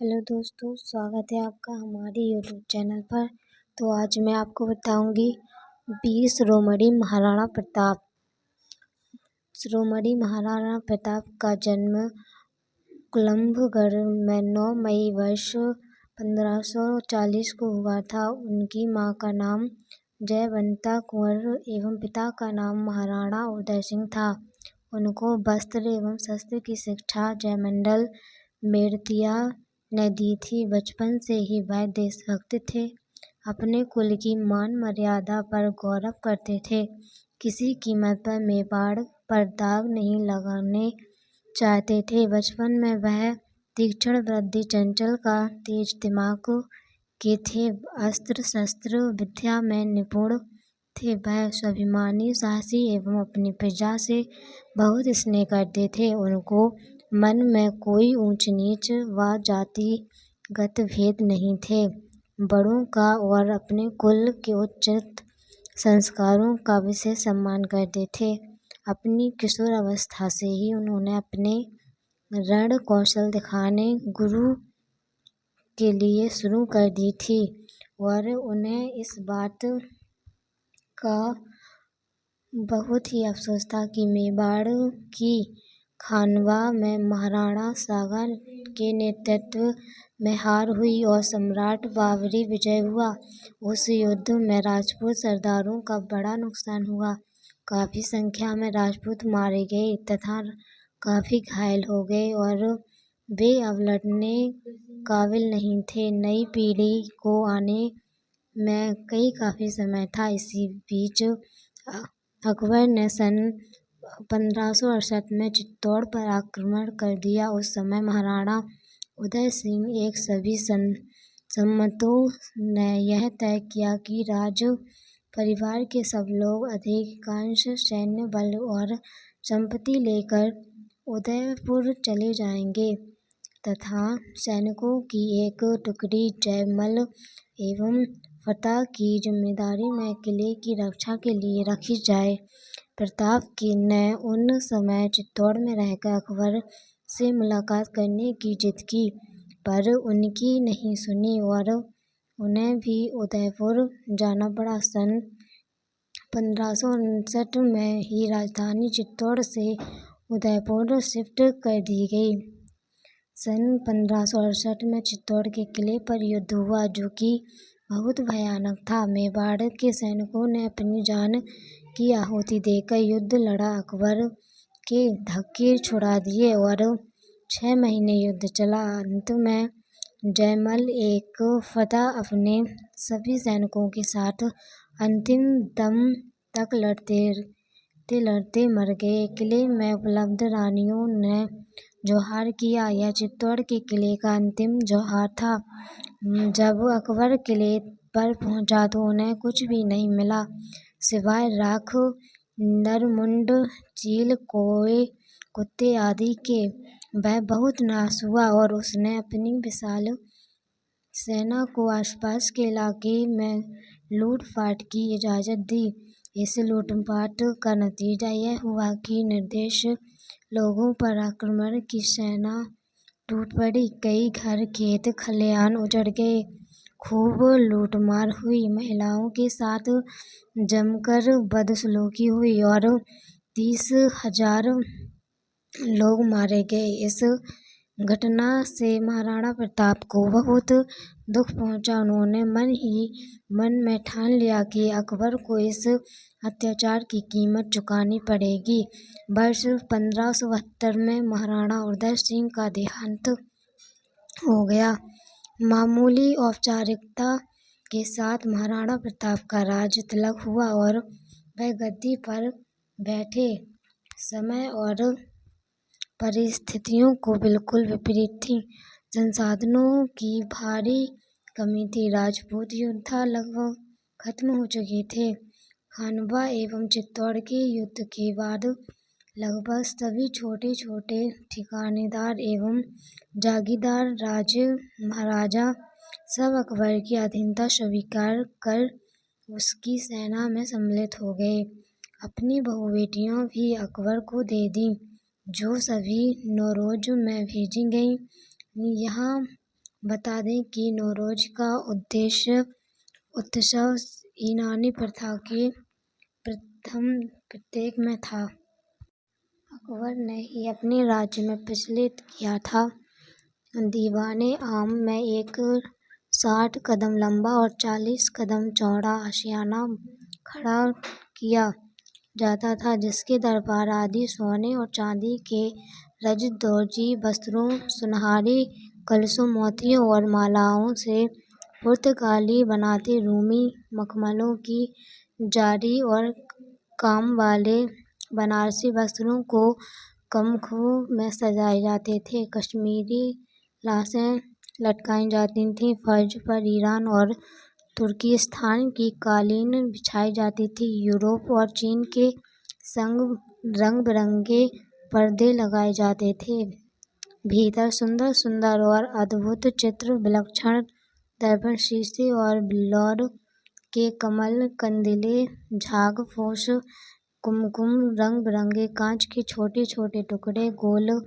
Hello दोस्तों, स्वागत है आपका हमारे यूट्यूब चैनल पर। तो आज मैं आपको बताऊंगी 20 शिरोमणि महाराणा प्रताप। शिरोमणि महाराणा प्रताप का जन्म कुंभलगढ़ में 9 मई वर्ष 1540 को हुआ था। उनकी मां का नाम जयवंता कुंवर एवं पिता का नाम महाराणा उदय सिंह था। उनको वस्त्र एवं शस्त्र की शिक्षा जयमंडल मेड़तिया ने दी थी। बचपन से ही वह देशभक्त थे। अपने कुल की मान मर्यादा पर गौरव करते थे। किसी कीमत पर मेवाड़ पर दाग नहीं लगाने चाहते थे। बचपन में वह तीक्ष्ण बुद्धि, चंचल का तेज दिमाग के थे। अस्त्र शस्त्र विद्या में निपुण थे। वह स्वाभिमानी, साहसी एवं अपनी प्रजा से बहुत स्नेह करते थे। उनको मन में कोई ऊंच नीच व जातिगत भेद नहीं थे। बड़ों का और अपने कुल के उचित संस्कारों का विशेष सम्मान करते थे। अपनी किशोर अवस्था से ही उन्होंने अपने रण कौशल दिखाने गुरु के लिए शुरू कर दी थी और उन्हें इस बात का बहुत ही अफसोस था कि मेवाड़ की खानवा में महाराणा सागा के नेतृत्व में हार हुई और सम्राट बाबरी विजय हुआ। उस युद्ध में राजपूत सरदारों का बड़ा नुकसान हुआ। काफी संख्या में राजपूत मारे गए तथा काफी घायल हो गए और वे अब लड़ने काबिल नहीं थे। नई पीढ़ी को आने में काफी समय था। इसी बीच अकबर ने सन 1568 में चित्तौड़ पर आक्रमण कर दिया। उस समय महाराणा उदय सिंह एक सभी सम्मतों ने यह तय किया कि राज परिवार के सब लोग अधिकांश सैन्य बल और संपत्ति लेकर उदयपुर चले जाएंगे तथा सैनिकों की एक टुकड़ी जयमल एवं फतेह की जिम्मेदारी में किले की रक्षा के लिए रखी जाए। प्रताप की ने उन समय चित्तौड़ में रहकर अकबर से मुलाकात करने की जिद की, पर उनकी नहीं सुनी और उन्हें भी उदयपुर जाना पड़ा। सन 1559 में ही राजधानी चित्तौड़ से उदयपुर शिफ्ट कर दी गई। सन 1568 में चित्तौड़ के किले पर युद्ध हुआ, जो कि बहुत भयानक था। मेवाड़ के सैनिकों ने अपनी जान की आहुति देकर युद्ध लड़ा, अकबर के धक्के छुड़ा दिए और 6 महीने युद्ध चला। अंत में जयमल एक फतेह अपने सभी सैनिकों के साथ अंतिम दम तक लड़ते मर गए। किले में उपलब्ध रानियों ने जोहार किया। यह चित्तौड़ के किले का अंतिम जोहार था। जब अकबर किले पर पहुंचा तो उन्हें कुछ भी नहीं मिला सिवाय राख, नरमुंड, चील, कौए, कुत्ते आदि के। वह बहुत निराश हुआ और उसने अपनी विशाल सेना को आसपास के इलाके में लूटपाट की इजाजत दी। इस लूटपाट का नतीजा यह हुआ कि निर्दोष लोगों पर आक्रमण की सेना टूट पड़ी। कई घर, खेत खलिहान उजड़ गए। खूब लूटमार हुई। महिलाओं के साथ जमकर बदसलूकी हुई और 30,000 लोग मारे गए। इस घटना से महाराणा प्रताप को बहुत दुख पहुंचा। उन्होंने मन ही मन में ठान लिया कि अकबर को इस अत्याचार की कीमत चुकानी पड़ेगी। वर्ष 1572 में महाराणा उदय सिंह का देहांत हो गया। मामूली औपचारिकता के साथ महाराणा प्रताप का राज तिलक हुआ और वह गद्दी पर बैठे। समय और परिस्थितियों को बिल्कुल विपरीत थी। संसाधनों की भारी कमी थी। राजपूत योद्धा लगभग खत्म हो चुके थे। खानवा एवं चित्तौड़ के युद्ध के बाद लगभग सभी छोटे छोटे ठिकानेदार एवं जागीरदार महाराजा सब अकबर की अधीनता स्वीकार कर उसकी सेना में सम्मिलित हो गए। अपनी बहु बेटियां भी अकबर को दे दी, जो सभी नौरोज में भेजी गईं। यहाँ बता दें कि नौरोज का उद्देश्य उत्सव ईरानी प्रथा के प्रथम प्रतीक में था। अकबर ने ही अपने राज्य में प्रचलित किया था। दीवाने आम में एक 60 कदम लंबा और 40 कदम चौड़ा आशियाना खड़ा किया जाता था, जिसके दरबार आदि सोने और चांदी के रजदोजी वस्त्रों, सुनहरी कलशों, मोतियों और मालाओं से पुर्तगाली बनाते रूमी मखमलों की जारी और काम वाले बनारसी वस्त्रों को कमखों में सजाए जाते थे। कश्मीरी लाशें लटकाई जाती थीं। फर्श पर ईरान और तुर्किस्तान की कालीन बिछाई जाती थी। यूरोप और चीन के संग रंग बिरंगे पर्दे लगाए जाते थे। भीतर सुंदर सुंदर और अद्भुत चित्र, विलक्षण दर्पण, शीशे और बिल्लौर के कमल, कंदीले, झाग फूस, कुमकुम, रंग बिरंगे कांच के छोटे छोटे टुकड़े गोल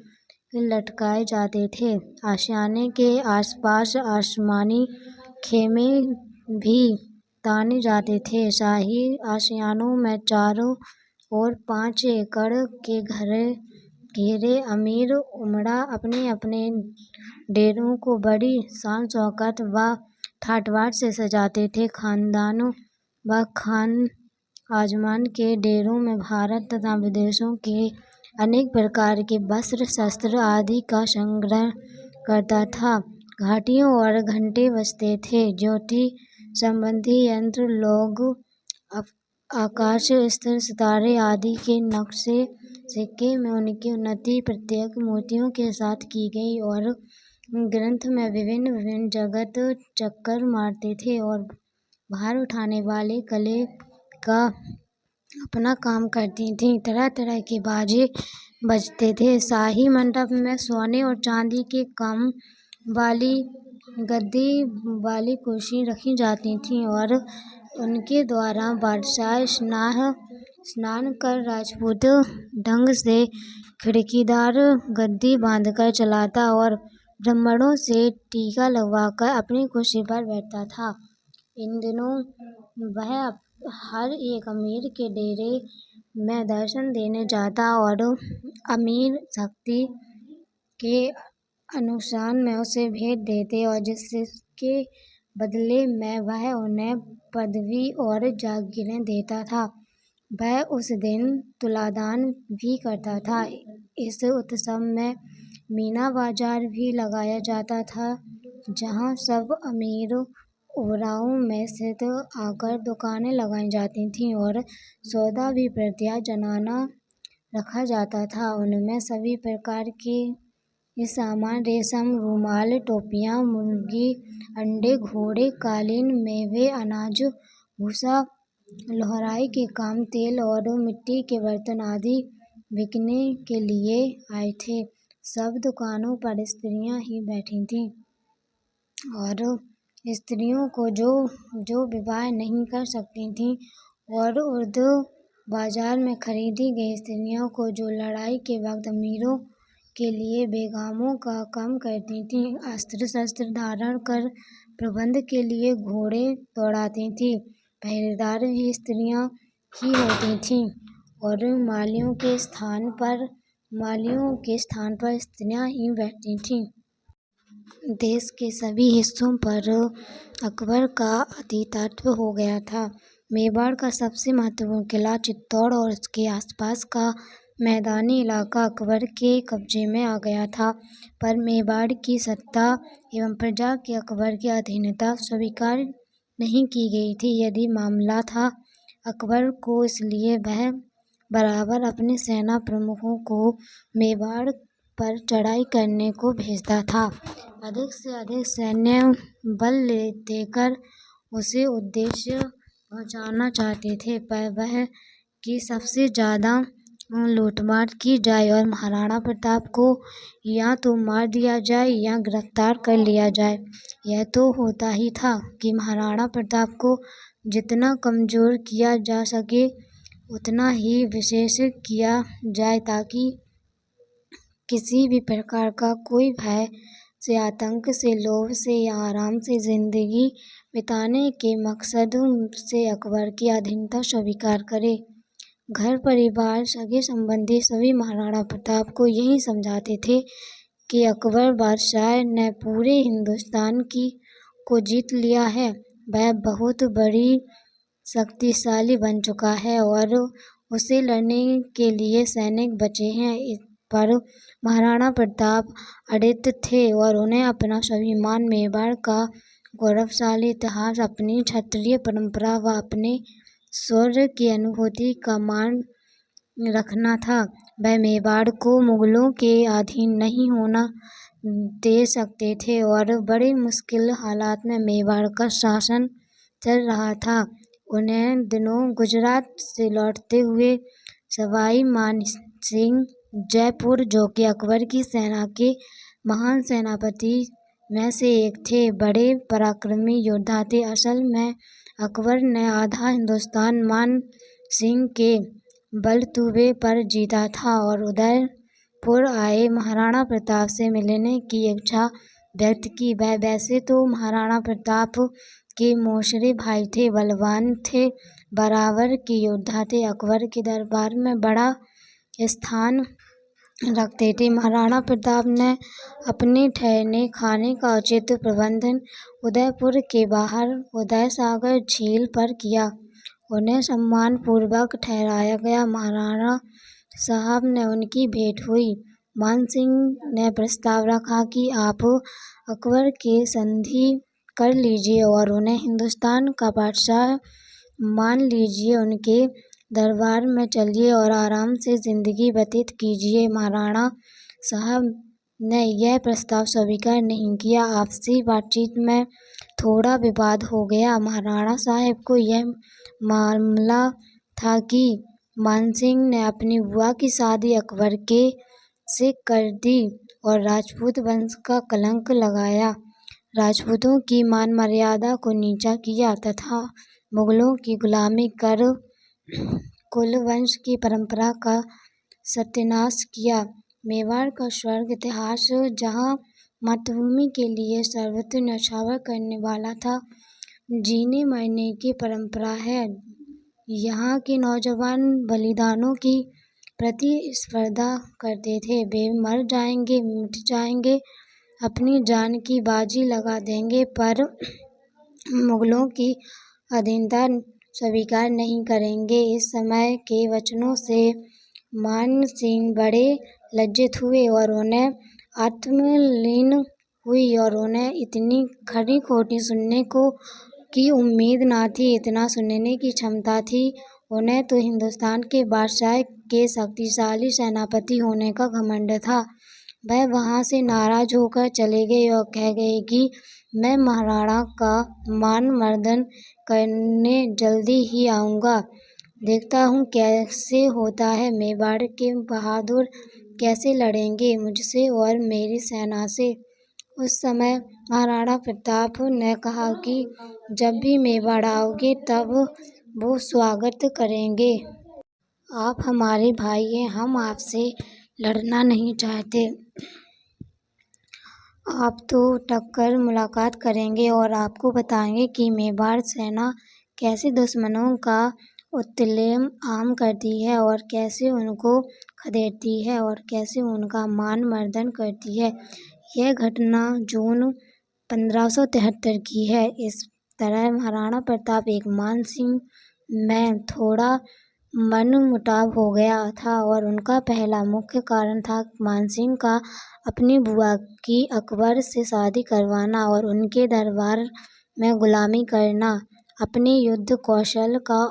लटकाए जाते थे। आशियाने के आसपास आसमानी खेमे भी ताने जाते थे। शाही आशियानों में चारों ओर 5 एकड़ के घेरे अमीर उमरा अपने अपने डेरों को बड़ी शान शौकत व ठाठबाट से सजाते थे। खानदानों व खान आजमान के डेरों में भारत तथा विदेशों के अनेक प्रकार के वस्त्र, शस्त्र आदि का संग्रह करता था। घंटियों और घंटे बजते थे। ज्योति संबंधी यंत्र, लोग, आकाश स्थिर सितारे आदि के नक्शे सिक्के में उनकी उन्नति प्रत्येक मोतियों के साथ की गई और ग्रंथ में विभिन्न जगत चक्कर मारते थे और भार उठाने वाले कले का अपना काम करती थीं। तरह तरह के बाजे बजते थे। शाही मंडप में सोने और चांदी के काम वाली गद्दी वाली कुर्सी रखी जाती थीं और उनके द्वारा बादशाह स्नान कर राजपूत ढंग से खिड़कीदार गद्दी बांधकर चलाता और ब्राह्मणों से टीका लगवाकर अपनी कुर्सी पर बैठता था। इन दिनों वह हर एक अमीर के डेरे में दर्शन देने जाता और अमीर शक्ति के अनुसार में उसे भेंट देते और जिसके बदले में वह उन्हें पदवी और जागीरें देता था। वह उस दिन तुलादान भी करता था। इस उत्सव में मीना बाजार भी लगाया जाता था, जहां सब अमीर उमराओं में स्थित आकर दुकानें लगाई जाती थीं और सौदा भी प्रत्येक जनाना रखा जाता था। उनमें सभी प्रकार के सामान, रेशम, रुमाल, टोपियां, मुर्गी, अंडे, घोड़े, कालीन, मेवे, अनाज, भूसा, लोहराई के काम, तेल और मिट्टी के बर्तन आदि बिकने के लिए आए थे। सब दुकानों पर स्त्रियां ही बैठी थीं और स्त्रियों को जो विवाह नहीं कर सकती थीं और उर्दू बाजार में खरीदी गई स्त्रियों को जो लड़ाई के वक्त अमीरों के लिए बेगामों का काम करती थीं, अस्त्र शस्त्र धारण कर प्रबंध के लिए घोड़े दौड़ाती थीं, पहरेदार भी स्त्रियां ही होती थीं और मालियों के स्थान पर स्त्रियां ही बैठती थीं। देश के सभी हिस्सों पर अकबर का आधिपत्य हो गया था। मेवाड़ का सबसे महत्वपूर्ण किला चित्तौड़ और उसके आसपास का मैदानी इलाका अकबर के कब्जे में आ गया था, पर मेवाड़ की सत्ता एवं प्रजा की अकबर की अधीनता स्वीकार नहीं की गई थी। यदि मामला था अकबर को, इसलिए वह बराबर अपने सेना प्रमुखों को मेवाड़ पर चढ़ाई करने को भेजता था। अधिक से अधिक सैन्य बल देकर उसे उद्देश्य पहुंचाना चाहते थे, पर वह कि सबसे ज्यादा लूटमार की जाए और महाराणा प्रताप को या तो मार दिया जाए या गिरफ्तार कर लिया जाए। यह तो होता ही था कि महाराणा प्रताप को जितना कमजोर किया जा सके उतना ही विशेष किया जाए, ताकि किसी भी प्रकार का कोई भय से, आतंक से, लोभ से या आराम से जिंदगी बिताने के मकसद से अकबर की अधीनता स्वीकार करे। घर परिवार, सगे संबंधी सभी महाराणा प्रताप को यही समझाते थे कि अकबर बादशाह ने पूरे हिंदुस्तान को जीत लिया है। वह बहुत बड़ी शक्तिशाली बन चुका है और उसे लड़ने के लिए सैनिक बचे हैं। पर महाराणा प्रताप अडिग थे और उन्हें अपना स्वाभिमान, मेवाड़ का गौरवशाली इतिहास, अपनी क्षत्रिय परंपरा व अपने शौर्य की अनुभूति का मान रखना था। वह मेवाड़ को मुगलों के अधीन नहीं होना दे सकते थे और बड़े मुश्किल हालात में मेवाड़ का शासन चल रहा था। उन्हें दिनों गुजरात से लौटते हुए सवाई मानसिंह जयपुर, जो कि अकबर की सेना के महान सेनापति में से एक थे, बड़े पराक्रमी योद्धा थे। असल में अकबर ने आधा हिंदुस्तान मान सिंह के बलबूते पर जीता था और उदयपुर आए महाराणा प्रताप से मिलने की इच्छा व्यक्त की। वह वैसे तो महाराणा प्रताप के मौसेरे भाई थे, बलवान थे, बराबर के योद्धा थे, अकबर के दरबार में बड़ा स्थान रखते थे। महाराणा प्रताप ने अपने ठहरने खाने का उचित प्रबंधन उदयपुर के बाहर उदय सागर झील पर किया। उन्हें सम्मानपूर्वक ठहराया गया। महाराणा साहब ने उनकी भेंट हुई। मानसिंह ने प्रस्ताव रखा कि आप अकबर के संधि कर लीजिए और उन्हें हिंदुस्तान का बादशाह मान लीजिए, उनके दरबार में चलिए और आराम से जिंदगी व्यतीत कीजिए। महाराणा साहब ने यह प्रस्ताव स्वीकार नहीं किया। आपसी बातचीत में थोड़ा विवाद हो गया। महाराणा साहब को यह मामला था कि मानसिंह ने अपनी बुआ की शादी अकबर से कर दी और राजपूत वंश का कलंक लगाया, राजपूतों की मान मर्यादा को नीचा किया तथा मुगलों की गुलामी कर कुल वंश की परंपरा का सत्यानाश किया। मेवाड़ का स्वर्ग इतिहास, जहाँ मातृभूमि के लिए सर्वत्र न्यौछावर करने वाला था, जीने मरने की परंपरा है। यहाँ के नौजवान बलिदानों की प्रतिस्पर्धा करते थे। वे मर जाएंगे, मिट जाएंगे, अपनी जान की बाजी लगा देंगे, पर मुगलों की अधीनता स्वीकार नहीं करेंगे। इस समय के वचनों से मान सिंह बड़े लज्जित हुए और उन्हें आत्मलीन हुई और उन्हें इतनी खरी खोटी सुनने की उम्मीद न थी, इतना सुनने की क्षमता थी। उन्हें तो हिंदुस्तान के बादशाह के शक्तिशाली सेनापति होने का घमंड था। वह वहां से नाराज होकर चले गए और कह गए कि मैं महाराणा का मान मर्दन करने जल्दी ही आऊँगा। देखता हूँ कैसे होता है। मेवाड़ के बहादुर कैसे लड़ेंगे मुझसे और मेरी सेना से। उस समय महाराणा प्रताप ने कहा कि जब भी मेवाड़ आओगे तब वो स्वागत करेंगे। आप हमारे भाई हैं, हम आपसे लड़ना नहीं चाहते। आप तो टक्कर मुलाकात करेंगे और आपको बताएंगे कि मेवाड़ सेना कैसे दुश्मनों का उत्तुल्य आम करती है और कैसे उनको खदेड़ती है और कैसे उनका मान मर्दन करती है। यह घटना जून 1573 की है। इस तरह महाराणा प्रताप एक मान सिंह में थोड़ा मनमुटाव हो गया था और उनका पहला मुख्य कारण था मानसिंह का अपनी बुआ की अकबर से शादी करवाना और उनके दरबार में गुलामी करना। अपने युद्ध कौशल का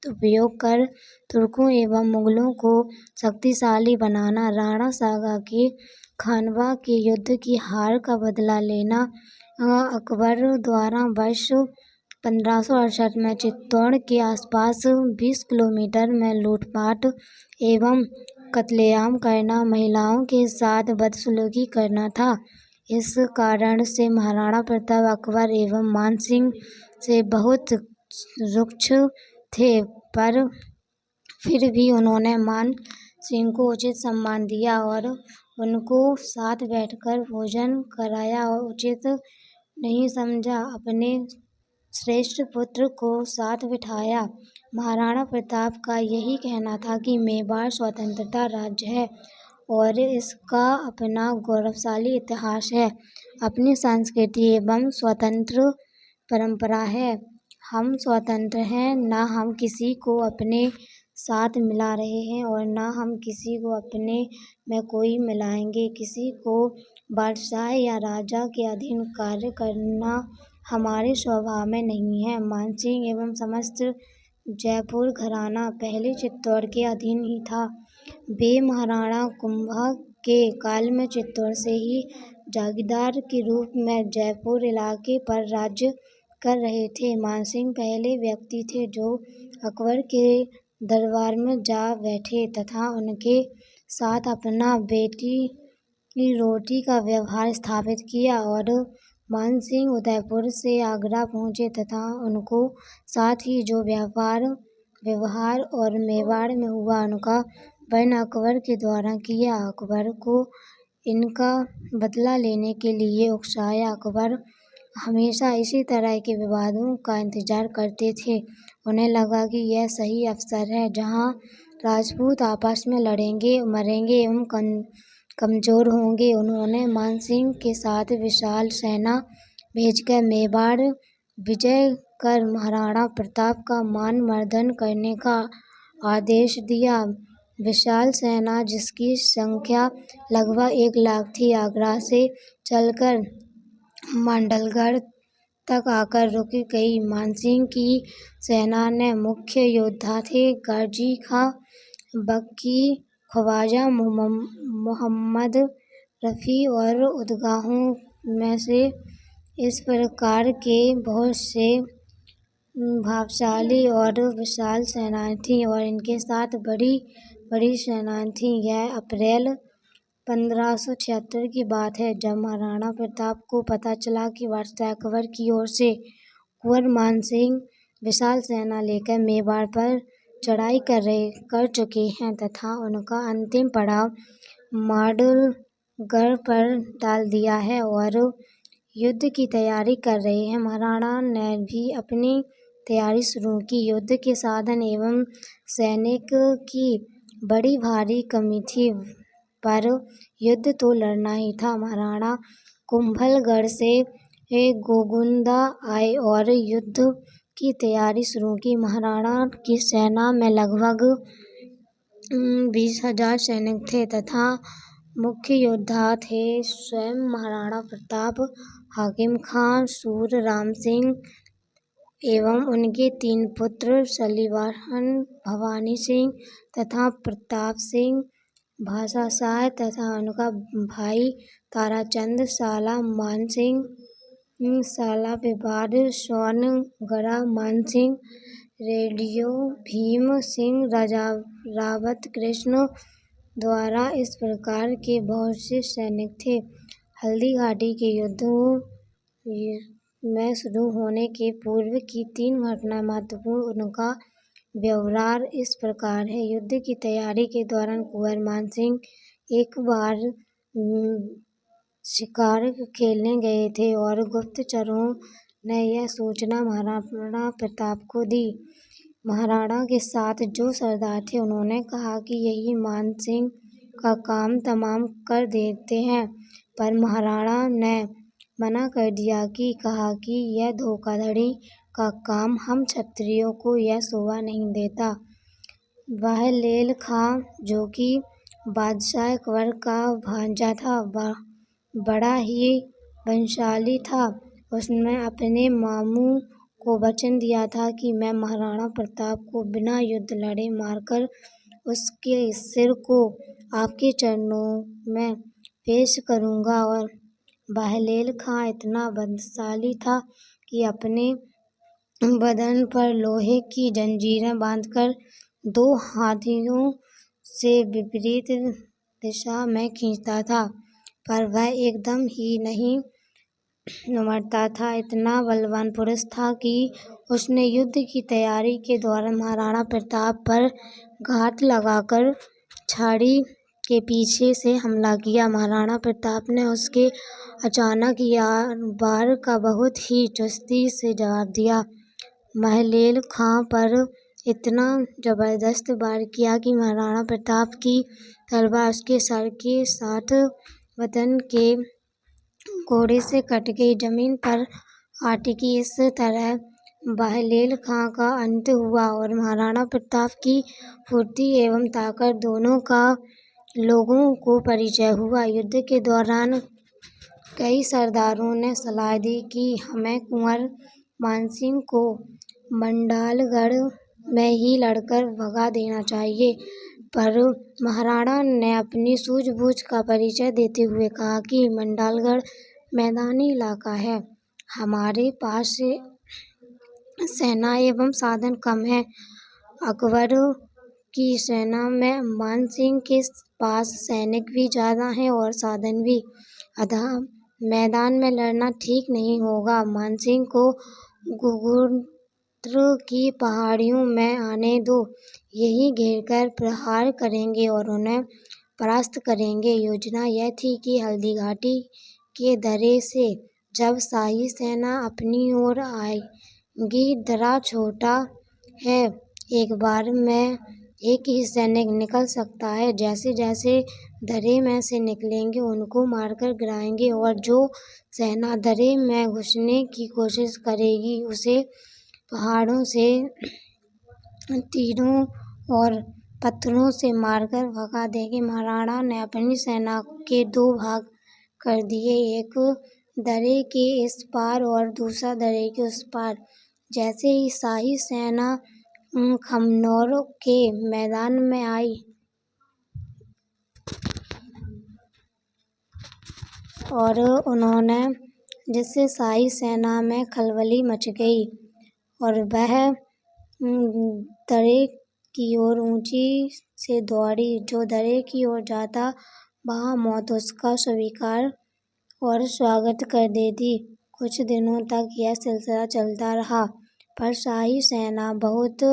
उपयोग कर तुर्कों एवं मुगलों को शक्तिशाली बनाना, राणा सागा के खानवा के युद्ध की हार का बदला लेना, अकबर द्वारा वर्ष 1568 में चित्तौड़ के आसपास 20 किलोमीटर में लूटपाट एवं कत्लेआम करना, महिलाओं के साथ बदसलूकी करना था। इस कारण से महाराणा प्रताप अकबर एवं मानसिंह से बहुत रुक्ष थे, पर फिर भी उन्होंने मान सिंह को उचित सम्मान दिया और उनको साथ बैठकर भोजन कराया और उचित नहीं समझा अपने श्रेष्ठ पुत्र को साथ बिठाया। महाराणा प्रताप का यही कहना था कि मेवाड़ स्वतंत्रता राज्य है और इसका अपना गौरवशाली इतिहास है, अपनी संस्कृति एवं स्वतंत्र परंपरा है। हम स्वतंत्र हैं, ना हम किसी को अपने साथ मिला रहे हैं और ना हम किसी को अपने में कोई मिलाएंगे। किसी को बादशाह या राजा के अधीन कार्य करना हमारे स्वभाव में नहीं है। मानसिंह एवं समस्त जयपुर घराना पहले चित्तौड़ के अधीन ही था। वे महाराणा कुंभा के काल में चित्तौड़ से ही जागीरदार के रूप में जयपुर इलाके पर राज्य कर रहे थे। मानसिंह पहले व्यक्ति थे जो अकबर के दरबार में जा बैठे तथा उनके साथ अपना बेटी की रोटी का व्यवहार स्थापित किया और मानसिंह उदयपुर से आगरा पहुँचे तथा उनको साथ ही जो व्यवहार और मेवाड़ में हुआ उनका वर्णन अकबर के द्वारा किया। अकबर को इनका बदला लेने के लिए उकसाया। अकबर हमेशा इसी तरह के विवादों का इंतजार करते थे। उन्हें लगा कि यह सही अवसर है जहां राजपूत आपस में लड़ेंगे, मरेंगे एवं कमजोर होंगे। उन्होंने मानसिंह के साथ विशाल सेना भेजकर मेवाड़ विजय कर महाराणा प्रताप का मान मर्दन करने का आदेश दिया। विशाल सेना, जिसकी संख्या लगभग 1 लाख थी, आगरा से चलकर मांडलगढ़ तक आकर रुक गई। मानसिंह की सेना में मुख्य योद्धा थे गाजी खां, बक्की, ख्वाजा मोहम्मद रफी और उदगाहों में से इस प्रकार के बहुत से भावशाली और विशाल सेनाएं थीं और इनके साथ बड़ी बड़ी सेनाएं थीं। यह अप्रैल 1576 की बात है जब महाराणा प्रताप को पता चला कि बादशाह अकबर की ओर से कुंवर मानसिंह विशाल सेना लेकर मेवाड़ पर चढ़ाई कर चुके हैं तथा उनका अंतिम पड़ाव मांडलगढ़ पर डाल दिया है और युद्ध की तैयारी कर रहे हैं। महाराणा ने भी अपनी तैयारी शुरू की। युद्ध के साधन एवं सैनिक की बड़ी भारी कमी थी, पर युद्ध तो लड़ना ही था। महाराणा कुंभलगढ़ से गोगुंदा आए और युद्ध की तैयारी शुरू की। महाराणा की सेना में लगभग 20,000 सैनिक थे तथा मुख्य योद्धा थे स्वयं महाराणा प्रताप, हाकिम खां, सूर राम सिंह एवं उनके 3 पुत्र सलीवाहन, भवानी सिंह तथा प्रताप सिंह, भाषा शाह तथा उनका भाई ताराचंद, साला मानसिंह, साला विवाद, सोनगढ़ा मानसिंह, रेडियो भीम सिंह, रावत कृष्ण द्वारा इस प्रकार के बहुत से सैनिक थे। हल्दी घाटी के युद्ध में शुरू होने के पूर्व की 3 घटना महत्वपूर्ण। उनका व्यवहार इस प्रकार है। युद्ध की तैयारी के दौरान कुंवर मानसिंह एक बार शिकार खेलने गए थे और गुप्तचरों ने यह सूचना महाराणा प्रताप को दी। महाराणा के साथ जो सरदार थे उन्होंने कहा कि यही मानसिंह का काम तमाम कर देते हैं, पर महाराणा ने मना कर दिया कि कहा कि यह धोखाधड़ी का काम हम क्षत्रियों को यह शोभा नहीं देता। बहलेल खां, जो कि बादशाह अकबर का भांजा था, बड़ा ही बलशाली था, उसने अपने मामू को वचन दिया था कि मैं महाराणा प्रताप को बिना युद्ध लड़े मारकर उसके सिर को आपके चरणों में पेश करूंगा। और बहलेल खां इतना बलशाली था कि अपने बदन पर लोहे की जंजीरें बांधकर 2 हाथियों से विपरीत दिशा में खींचता था, पर वह एकदम ही नहीं मरता था। इतना बलवान पुरुष था कि उसने युद्ध की तैयारी के दौरान महाराणा प्रताप पर घात लगाकर छाड़ी के पीछे से हमला किया। महाराणा प्रताप ने उसके अचानक वार का बहुत ही चुस्ती से जवाब दिया। महलेल खां पर इतना जबरदस्त वार किया कि महाराणा प्रताप की तलवार उसके सर के साथ वतन के घोड़े से कट गई, जमीन पर आ टिकी। इस तरह महलेल खां का अंत हुआ और महाराणा प्रताप की फुर्ती एवं ताकत दोनों का लोगों को परिचय हुआ। युद्ध के दौरान कई सरदारों ने सलाह दी कि हमें कुंवर मानसिंह को मंडालगढ़ में ही लड़कर भगा देना चाहिए, पर महाराणा ने अपनी सूझबूझ का परिचय देते हुए कहा कि मंडालगढ़ मैदानी इलाका है, हमारे पास सेना एवं साधन कम है। अकबर की सेना में मानसिंह के पास सैनिक भी ज्यादा हैं और साधन भी, अतः मैदान में लड़ना ठीक नहीं होगा। मानसिंह को गुगुर्त्र की पहाड़ियों में आने दो, यही घेरकर प्रहार करेंगे और उन्हें परास्त करेंगे। योजना यह थी कि हल्दी घाटी के दर्रे से जब शाही सेना अपनी ओर आएगी, दर्रा छोटा है, एक बार में एक ही सैनिक निकल सकता है, जैसे जैसे दर्रे में से निकलेंगे उनको मारकर गिराएंगे और जो सेना दर्रे में घुसने की कोशिश करेगी उसे पहाड़ों से तीरों और पत्थरों से मारकर भगा देंगे। महाराणा ने अपनी सेना के दो भाग कर दिए, एक दर्रे के इस पार और दूसरा दर्रे के उस पार। जैसे ही शाही सेना खमनोर के मैदान में आई और उन्होंने जिससे शाही सेना में खलबली मच गई और वह दर्रे की ओर ऊंची से दौड़ी। जो दर्रे की ओर जाता वहां मौत उसका स्वीकार और स्वागत कर देती। कुछ दिनों तक यह सिलसिला चलता रहा, पर शाही सेना बहुत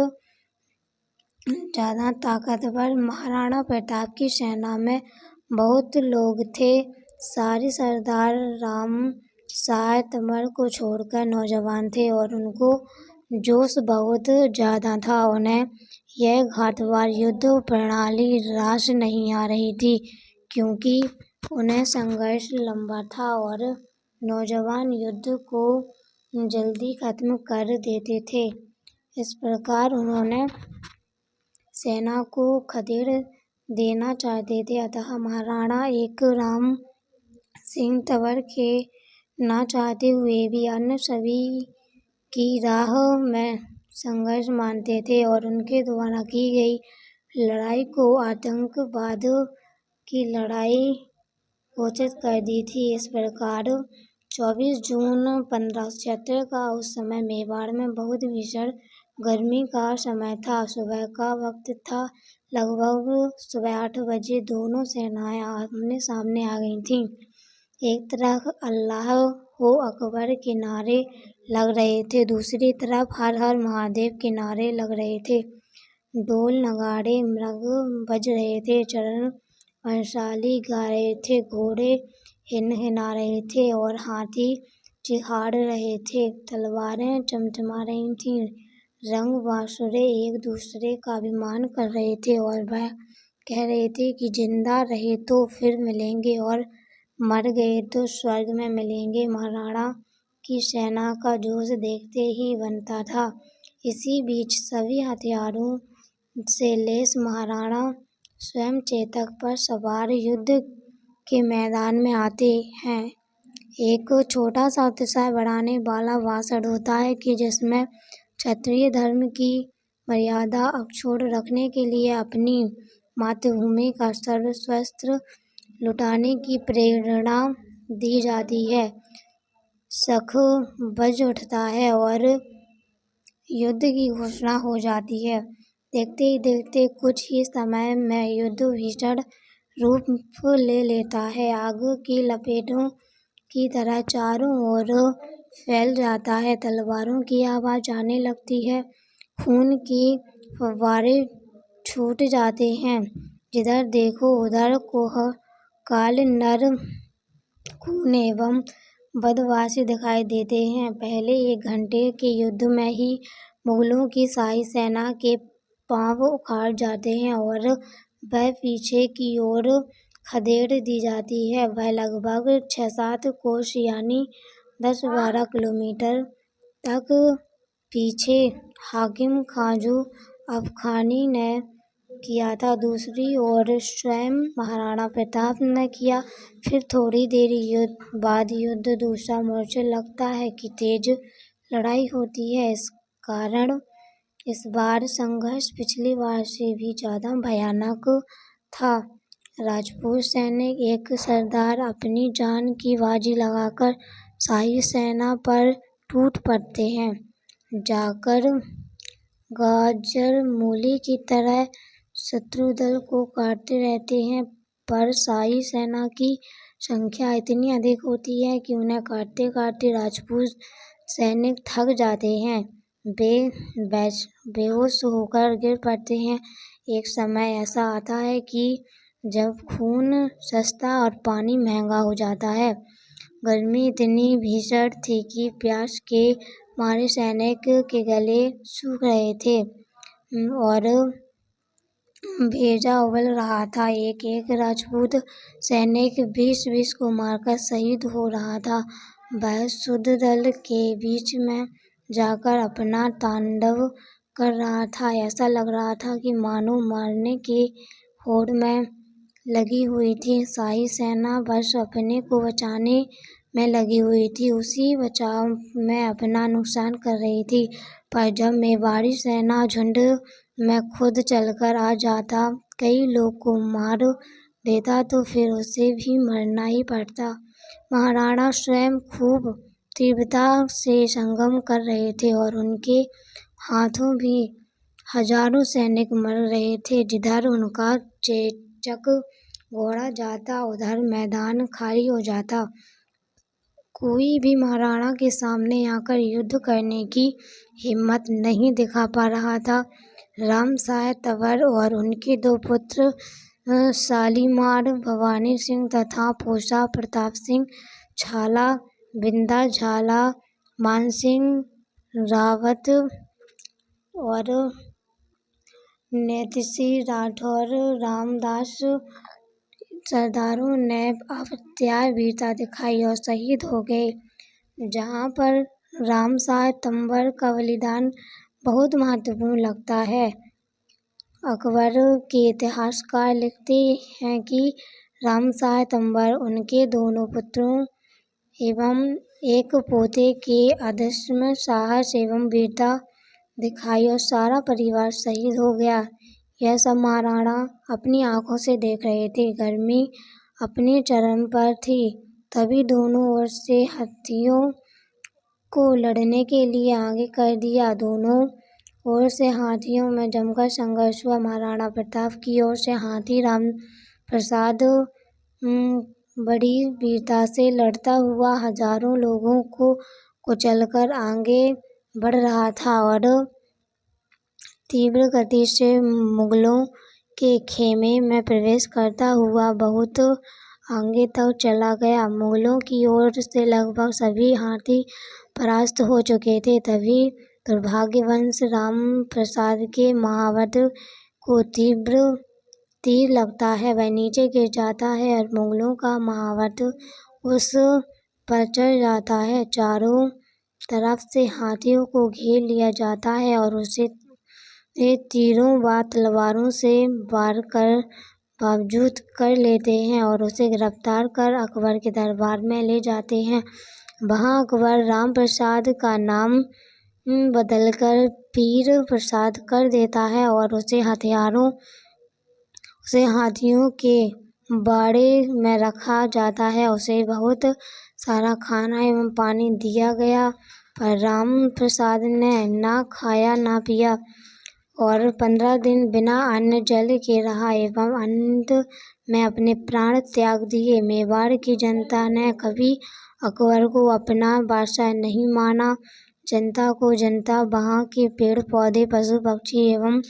ज्यादा ताकतवर। महाराणा प्रताप की सेना में बहुत लोग थे, सारे सरदार राम शाह तंवर को छोड़कर नौजवान थे और उनको जोश बहुत ज्यादा था। उन्हें यह घातवार युद्ध प्रणाली रास नहीं आ रही थी, क्योंकि उन्हें संघर्ष लंबा था और नौजवान युद्ध को जल्दी खत्म कर देते थे। इस प्रकार उन्होंने सेना को खदेड़ देना चाहते थे। अतः महाराणा एक राम सिंह तंवर के न चाहते हुए भी अन्य सभी की राह में संघर्ष मानते थे और उनके द्वारा की गई लड़ाई को आतंकवाद की लड़ाई घोषित कर दी थी। इस प्रकार 24 जून 1576 का उस समय मेवाड़ में बहुत भीषण गर्मी का समय था। सुबह का वक्त था, लगभग सुबह 8 बजे दोनों सेनाएं आमने सामने आ गई थीं। एक तरफ अल्लाह हो अकबर के नारे लग रहे थे, दूसरी तरफ हर हर महादेव के नारे लग रहे थे। ढोल नगाड़े मृग बज रहे थे, चरण वंशाली गा रहे थे, घोड़े हिनहिना रहे थे और हाथी चिहाड़ रहे थे, तलवारें चमचमा रही थीं, रंग बांसुरे एक दूसरे का अभिमान कर रहे थे और वह कह रहे थे कि जिंदा रहे तो फिर मिलेंगे और मर गए तो स्वर्ग में मिलेंगे। महाराणा की सेना का जोश देखते ही बनता था। इसी बीच सभी हथियारों से लैस महाराणा स्वयं चेतक पर सवार युद्ध के मैदान में आते हैं। एक छोटा सा उत्साह बढ़ाने वाला भाषण होता है कि जिसमें क्षत्रिय धर्म की मर्यादा अक्षुण्ण रखने के लिए अपनी मातृभूमि का सर्वस्व लुटाने की प्रेरणा दी जाती है। शंख बज उठता है और युद्ध की घोषणा हो जाती है। देखते ही देखते कुछ ही समय में युद्ध भीषण रूप ले लेता है, आग की लपेटों की तरह चारों ओर फैल जाता है, तलवारों की आवाज आने लगती है, खून की फव्वारे छूट जाते हैं, जिधर देखो उधर काल नर खून एवं बदमाशी दिखाई देते हैं। पहले 1 घंटे के युद्ध में ही मुगलों की शाही सेना के पांव उखाड़ जाते हैं और वह पीछे की ओर खदेड़ दी जाती है। वह लगभग 6-7 कोस यानी 10-12 किलोमीटर तक पीछे हाकिम खाजू अफखानी ने किया था। दूसरी ओर स्वयं महाराणा प्रताप ने किया। फिर थोड़ी देर बाद युद्ध दूसरा मोर्चा लगता है कि तेज लड़ाई होती है। इस कारण इस बार संघर्ष पिछली बार से भी ज्यादा भयानक था। राजपूत सैनिक एक सरदार अपनी जान की बाजी लगाकर शाही सेना पर टूट पड़ते हैं, जाकर गाजर मूली की तरह शत्रु दल को काटते रहते हैं, पर शाही सेना की संख्या इतनी अधिक होती है कि उन्हें काटते काटते राजपूत सैनिक थक जाते हैं। वे बेहोश होकर गिर पड़ते हैं। एक समय ऐसा आता है कि जब खून सस्ता और पानी महंगा हो जाता है। गर्मी इतनी भीषण थी कि प्यास के मारे सैनिक के गले सूख रहे थे और भेजा उबल रहा था। एक एक राजपूत सैनिक 20-20 को मारकर शहीद हो रहा था। वह शुद्ध दल के बीच में जाकर अपना तांडव कर रहा था। ऐसा लग रहा था कि मानो मारने के होड़ में लगी हुई थी। शाही सेना बस अपने को बचाने में लगी हुई थी, उसी बचाव में अपना नुकसान कर रही थी। पर जब मेवाड़ी सेना झुंड में खुद चलकर आ जाता, कई लोग को मार देता, तो फिर उसे भी मरना ही पड़ता। महाराणा स्वयं खूब तीव्रता से संगम कर रहे थे और उनके हाथों भी हजारों सैनिक मर रहे थे। जिधर उनका चेचक घोड़ा जाता, उधर मैदान खाली हो जाता। कोई भी महाराणा के सामने आकर युद्ध करने की हिम्मत नहीं दिखा पा रहा था। रामशाह तंवर और उनके 2 पुत्र शालीमार भवानी सिंह तथा पूसा प्रताप सिंह झाला, बिंदा झाला, मानसिंह रावत और नेतसिंह राठौर, रामदास सरदारों ने अत्यार वीरता दिखाई और शहीद हो गए। जहाँ पर रामशाह तंवर का बलिदान बहुत महत्वपूर्ण लगता है। अकबर के इतिहासकार लिखते हैं कि रामशाह तंवर उनके 2 पुत्रों एवं 1 पोते के अदम्य साहस एवं वीरता दिखाई और सारा परिवार शहीद हो गया। यह सब महाराणा अपनी आंखों से देख रहे थे। गर्मी अपने चरम पर थी। तभी दोनों ओर से हाथियों को लड़ने के लिए आगे कर दिया। दोनों ओर से हाथियों में जमकर संघर्ष हुआ। महाराणा प्रताप की ओर से हाथी राम प्रसाद बड़ी वीरता से लड़ता हुआ हजारों लोगों को कुचलकर आगे बढ़ रहा था और तीव्र गति से मुगलों के खेमे में प्रवेश करता हुआ बहुत आगे तक चला गया। मुगलों की ओर से लगभग सभी हाथी परास्त हो चुके थे। तभी दुर्भाग्यवश राम प्रसाद के महावत को तीव्र तीर लगता है। वह नीचे गिर जाता है और मुगलों का महावत उस पर चढ़ जाता है। चारों तरफ से हाथियों को घेर लिया जाता है और उसे तीरों व तलवारों से वार कर बावजूद कर लेते हैं और उसे गिरफ्तार कर अकबर के दरबार में ले जाते हैं। वहाँ अकबर राम प्रसाद का नाम बदलकर पीर प्रसाद कर देता है और उसे हाथियों के बाड़े में रखा जाता है। उसे बहुत सारा खाना एवं पानी दिया गया, पर राम प्रसाद ने ना खाया ना पिया और 15 दिन बिना अन्न जल के रहा एवं अंत में अपने प्राण त्याग दिए। मेवाड़ की जनता ने कभी अकबर को अपना बादशाह नहीं माना। जनता को जनता, वहाँ के पेड़ पौधे, पशु पक्षी एवं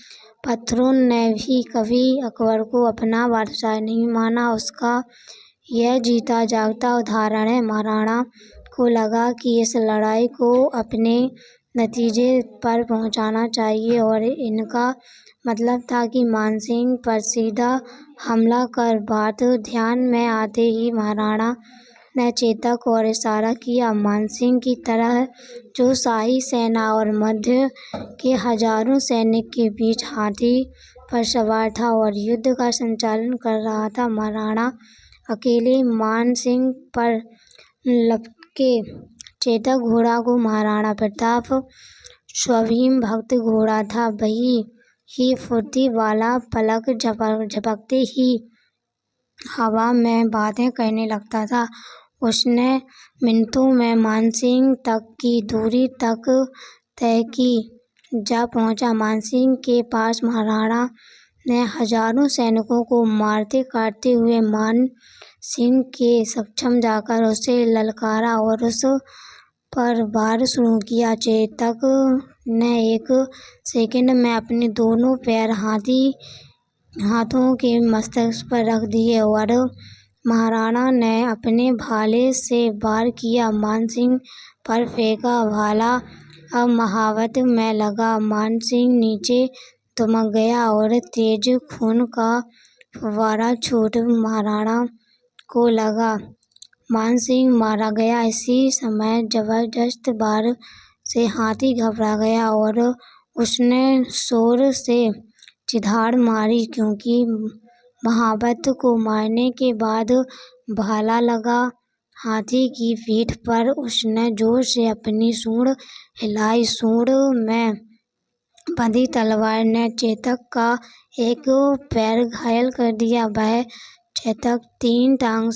पत्थरों ने भी कभी अकबर को अपना बादशाह नहीं माना। उसका यह जीता जागता उदाहरण है। महाराणा को लगा कि इस लड़ाई को अपने नतीजे पर पहुंचाना चाहिए और इनका मतलब था कि मानसिंह पर सीधा हमला कर। बात ध्यान में आते ही महाराणा ने चेतक और इशारा किया। मानसिंह की तरह जो शाही सेना और मध्य के हजारों सैनिक के बीच हाथी पर सवार था और युद्ध का संचालन कर रहा था, महाराणा अकेले मानसिंह पर लपके। चेतक घोड़ा को महाराणा प्रताप स्वाभिमान भक्त घोड़ा था। वही ही फुर्ती वाला, पलक झपकते ही हवा में बातें करने लगता था। उसने मिनटों में मानसिंह तक की दूरी तक तय की। जा पहुंचा मानसिंह के पास, महाराणा ने हजारों सैनिकों को मारते काटते हुए मान सिंह के समक्ष जाकर उसे ललकारा और उस पर वार शुरू किया। चेतक ने एक सेकंड में अपने दोनों पैर हाथों के मस्तक पर रख दिए और महाराणा ने अपने भाले से वार किया। मानसिंह पर फेंका। भाला अब महावत में लगा। मानसिंह नीचे धुमक गया और तेज खून का फव्वारा छूट महाराणा को लगा। मानसिंह मारा गया। इसी समय जबरदस्त वार से हाथी घबरा गया और उसने जोर से चिहाड़ मारी, क्योंकि महावत को मारने के बाद भाला लगा हाथी की पीठ पर। उसने जोर से अपनी सूंड हिलाई। सूंड में बंधी तलवार ने चेतक का एक पैर घायल कर दिया। वह चेतक 3 टांग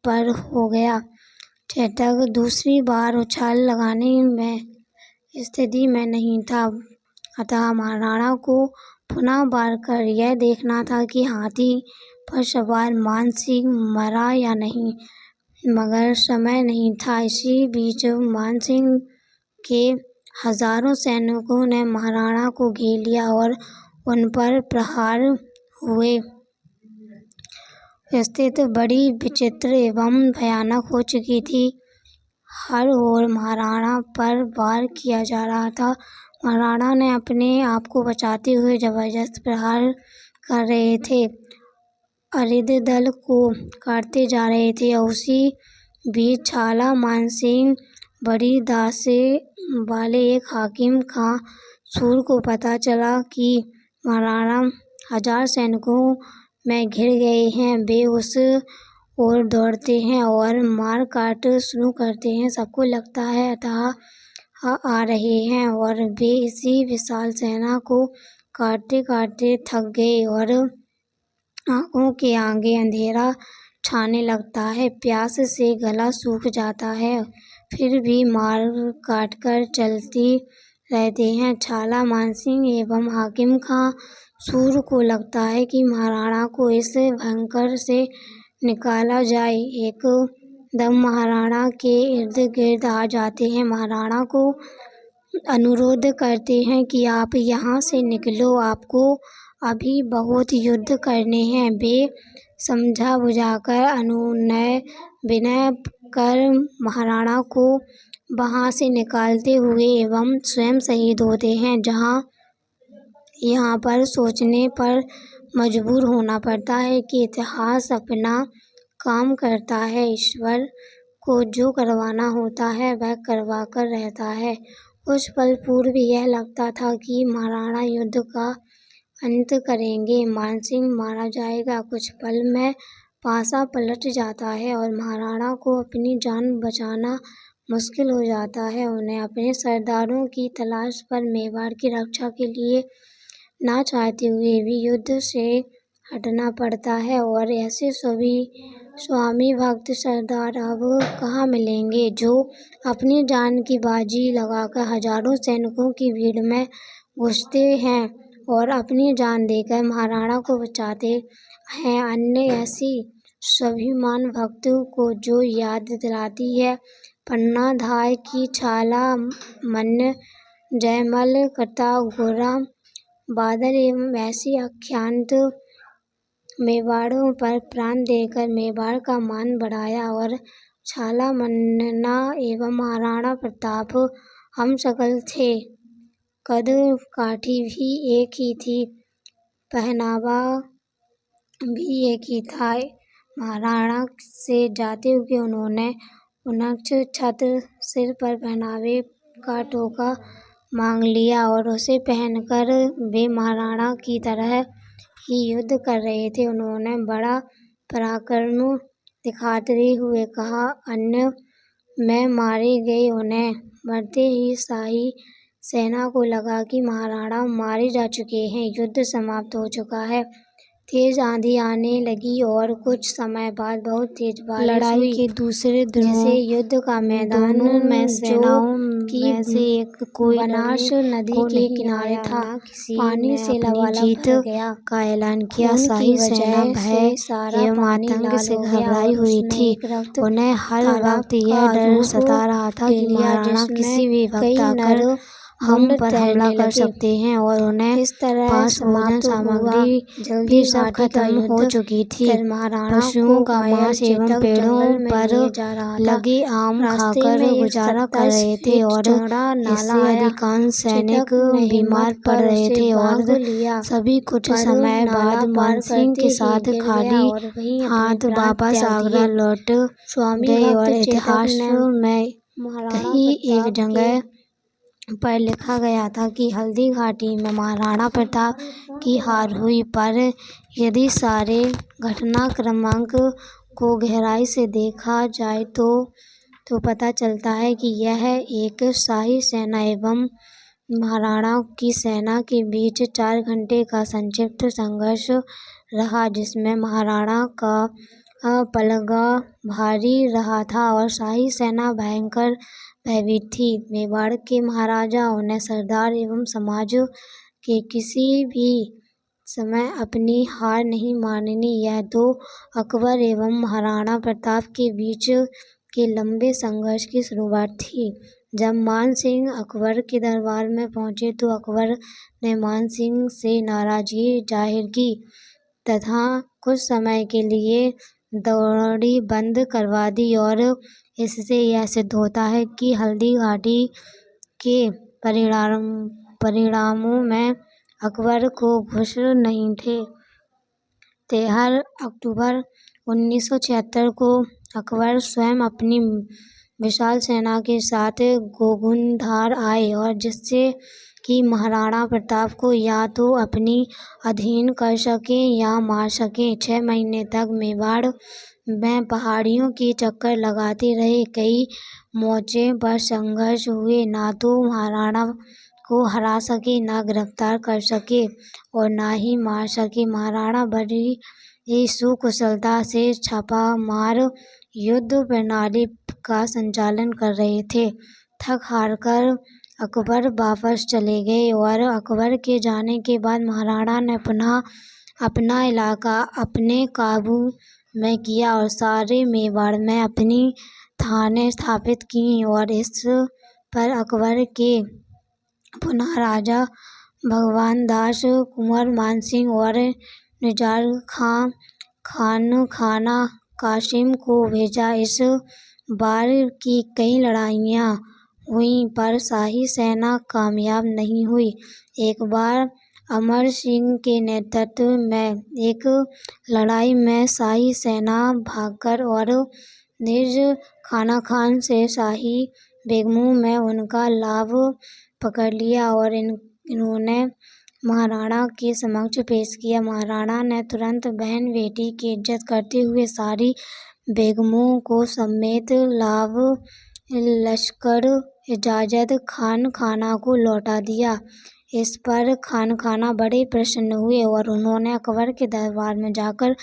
पर हो गया। चेतक दूसरी बार उछाल लगाने में स्थिति में नहीं था, अतः महाराणा को पुनः वार कर यह देखना था कि हाथी पर सवार मानसिंह मरा या नहीं, मगर समय नहीं था। इसी बीच मानसिंह के हजारों सैनिकों ने महाराणा को घेर लिया और उन पर प्रहार हुए। स्थिति बड़ी विचित्र एवं भयानक हो चुकी थी। हर ओर महाराणा पर वार किया जा रहा था। महाराणा ने अपने आप को बचाते हुए जबरदस्त प्रहार कर रहे थे, अरिद दल को काटते जा रहे थे। उसी बीच छाला मानसिंह बड़ी दासे वाले एक हाकिम खां सूर को पता चला कि महाराणा 1000 सैनिकों में घिर गए हैं। वे उस ओर दौड़ते हैं और मार काट शुरू करते हैं। सबको लगता है अतः आ रहे हैं और वे इसी विशाल सेना को काटते काटते थक गए और आंखों के आगे अंधेरा छाने लगता है। प्यास से गला सूख जाता है, फिर भी मार काट कर चलती रहते हैं। छाला मानसिंह एवं हाकिम खां सूर को लगता है कि महाराणा को इस भयंकर से निकाला जाए। एक दम महाराणा के इर्द गिर्द आ जाते हैं। महाराणा को अनुरोध करते हैं कि आप यहाँ से निकलो, आपको अभी बहुत युद्ध करने हैं। वे समझा बुझाकर अनुनय विनय कर महाराणा को वहाँ से निकालते हुए एवं स्वयं शहीद होते हैं। यहाँ पर सोचने पर मजबूर होना पड़ता है कि इतिहास अपना काम करता है। ईश्वर को जो करवाना होता है वह करवा कर रहता है। कुछ पल पूर्व यह लगता था कि महाराणा युद्ध का अंत करेंगे, मानसिंह मारा जाएगा। कुछ पल में पासा पलट जाता है और महाराणा को अपनी जान बचाना मुश्किल हो जाता है। उन्हें अपने सरदारों की तलाश पर मेवाड़ की रक्षा के लिए ना चाहते हुए भी युद्ध से हटना पड़ता है और ऐसे सभी स्वामी भक्त सरदार अब कहाँ मिलेंगे जो अपनी जान की बाजी लगाकर हजारों सैनिकों की भीड़ में घुसते हैं और अपनी जान देकर महाराणा को बचाते हैं। अन्य ऐसी स्वाभिमान भक्तों को जो याद दिलाती है पन्ना धाय की छाला मन जयमल करता गोरा बादल एवं ऐसी आख्यात मेवाड़ों पर प्राण देकर मेवाड़ का मान बढ़ाया और छाला मन्ना एवं महाराणा प्रताप हम शकल थे। कद काठी भी एक ही थी, पहनावा भी एक ही था। महाराणा से जाते हुए उन्होंने उन्नत छत्र सिर पर पहनावे का टोका मांग लिया और उसे पहनकर वे महाराणा की तरह ही युद्ध कर रहे थे। उन्होंने बड़ा पराक्रम दिखाते हुए कहा, अन्य में मारे गए। उन्हें मरते ही शाही सेना को लगा कि महाराणा मारे जा चुके हैं, युद्ध समाप्त हो चुका है। तेज आंधी आने लगी और कुछ समय बाद बहुत तेज बारिश लड़ाई हुई। के दूसरे दिनों जिसे युद्ध का मैदान में सेनाओं में से एक कोई बनास नदी के किनारे था, पानी से लबालब भर गया का ऐलान किया। उनकी शाही वजह सेना भय सारा एवं पानी आतंक लाल से हो गया घबराई और हुई उसमें थी। एक रक्त उन्हें हर तालाब वक्त यह का डर रूप सता रहा था कि ले लिया, महाराणा जिसमें किसी भी वक्त कई आकर नर हम मुंड पर तैरने हमला कर लगे। सकते हैं और उन्हें इस तरह पास भोजन समाप्त हुआ। सामग्री जल्दी भी सब घाटी का खत्म हो युद्ध चुकी थी। कर महाराणा पशुओं को का घायल मांस एवं चेतक पेड़ों जंगल में पर लिए जा रहा था। लगे आम रास्ते खाकर में एक गुजारा कर 27 रहे थे फीट और चौड़ा नाला इससे आया। अधिकांश सैनिक चेतक ने बीमार हिम्मत पड़ कर रहे उसे थे और बांध लिया, सभी कुछ पर समय नाला बाद पार मानसिंह करते के ही साथ गिर गया खाली और वहीं अपने हाथ प्राण वापस त्याग आगरा दिए। लौट स्वामी गए भक्त और चेतक इतिहास ने में महाराणा कहीं एक प्रताप जगह पर लिखा गया था कि हल्दी घाटी में महाराणा प्रताप की हार हुई। पर यदि सारे घटनाक्रमांक को गहराई से देखा जाए तो पता चलता है कि यह एक शाही सेना एवं महाराणा की सेना के बीच 4 घंटे का संक्षिप्त संघर्ष रहा, जिसमें महाराणा का पलड़ा भारी रहा था और शाही सेना भयंकर भयभीत थी। मेवाड़ के महाराजा उन्हें सरदार एवं समाज के किसी भी समय अपनी हार नहीं माननी। यह तो अकबर एवं महाराणा प्रताप के बीच के लंबे संघर्ष की शुरुआत थी। जब मान सिंह अकबर के दरबार में पहुंचे तो अकबर ने मान सिंह से नाराजगी जाहिर की तथा कुछ समय के लिए दौड़ी बंद करवा दी और इससे यह सिद्ध होता है कि हल्दी घाटी के परिणामों में अकबर को खुश नहीं थे। 13 अक्टूबर 1976 को अकबर स्वयं अपनी विशाल सेना के साथ गोगुनधार आए और जिससे कि महाराणा प्रताप को या तो अपनी अधीन कर सकें या मार सकें। 6 महीने तक मेवाड़ में पहाड़ियों के चक्कर लगाते रहे। कई मोर्चों पर संघर्ष हुए, ना तो महाराणा को हरा सके, ना गिरफ्तार कर सके और ना ही मार सके। महाराणा बड़ी ही सुकुशलता से छापामार युद्ध प्रणाली का संचालन कर रहे थे। थक हार कर अकबर वापस चले गए और अकबर के जाने के बाद महाराणा ने पुनः अपना इलाका अपने काबू में किया और सारे मेवाड़ में अपनी थाने स्थापित की और इस पर अकबर के पुनः राजा भगवान दास कुंवर मानसिंह और निजार खान खाना कासिम को भेजा। इस बार की कई लड़ाइयाँ हुई पर शाही सेना कामयाब नहीं हुई। एक बार अमर सिंह के नेतृत्व में एक लड़ाई में शाही सेना भागकर और निर्ज खाना खान से शाही बेगमों में उनका लाभ पकड़ लिया और इन्होंने महाराणा के समक्ष पेश किया। महाराणा ने तुरंत बहन बेटी की इज्जत करते हुए सारी बेगमों को समेत लाभ लश्कर इजाजत खान खाना को लौटा दिया। इस पर खान खाना बड़े प्रसन्न हुए और उन्होंने अकबर के दरबार में जाकर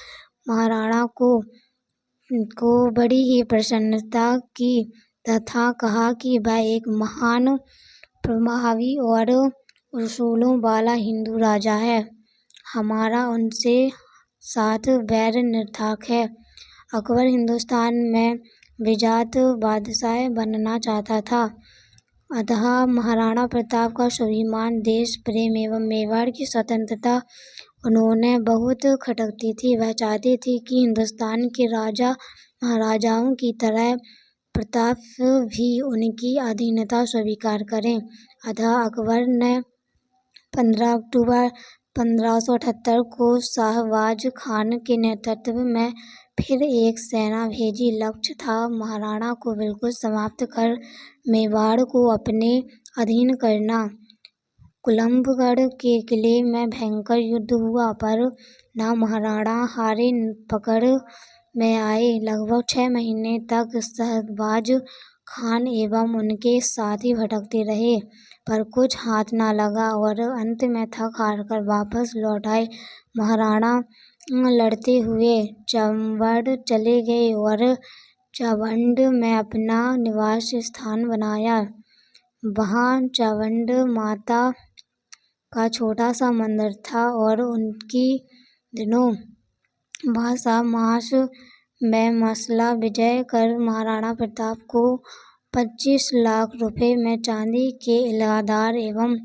महाराणा को बड़ी ही प्रसन्नता की तथा कहा कि वह एक महान, प्रभावी और उसूलों वाला हिंदू राजा है। हमारा उनसे साथ वैर निरर्थक है। अकबर हिंदुस्तान में विजात बादशाह बनना चाहता था। अतः महाराणा प्रताप का स्वाभिमान, देश प्रेम एवं मेवाड़ की स्वतंत्रता उन्होंने बहुत खटकती थी। वह चाहते थे कि हिंदुस्तान के राजा महाराजाओं की तरह प्रताप भी उनकी अधीनता स्वीकार करें। अतः अकबर ने 15 अक्टूबर 1578 को शाहबाज खान के नेतृत्व में फिर एक सेना भेजी। लक्ष्य था महाराणा को बिल्कुल समाप्त कर मेवाड़ को अपने अधीन करना। कुंभलगढ़ के किले में भयंकर युद्ध हुआ, पर न महाराणा हारे न पकड़ में आए। लगभग 6 महीने तक शाहबाज खान एवं उनके साथी भटकते रहे, पर कुछ हाथ न लगा और अंत में थक हार कर वापस लौट आए। महाराणा लड़ते हुए चंबड़ चले गए और चंबड़ में अपना निवास स्थान बनाया। वहाँ चंबड़ माता का छोटा सा मंदिर था और उनकी दिनों भाषा मास में मसला विजय कर महाराणा प्रताप को 25 लाख रुपए में चांदी के इनादार एवं